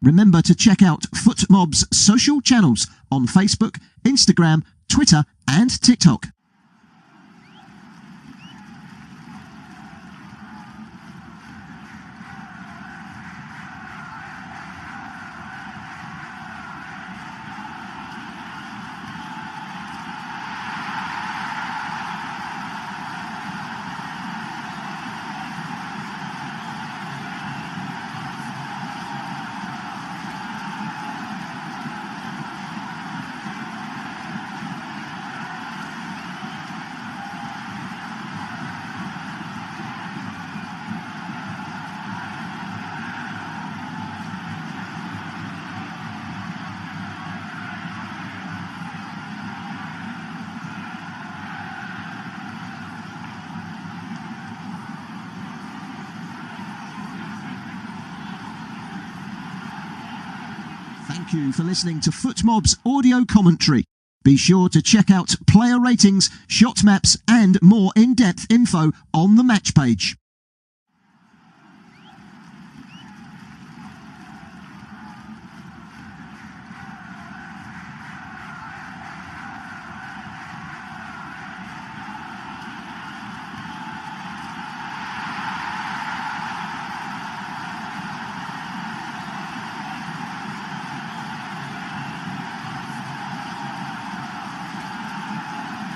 Remember to check out FootMob's social channels on Facebook, Instagram, Twitter and TikTok. Thank you for listening to FootMob's audio commentary. Be sure to check out player ratings, shot maps and more in-depth info on the match page.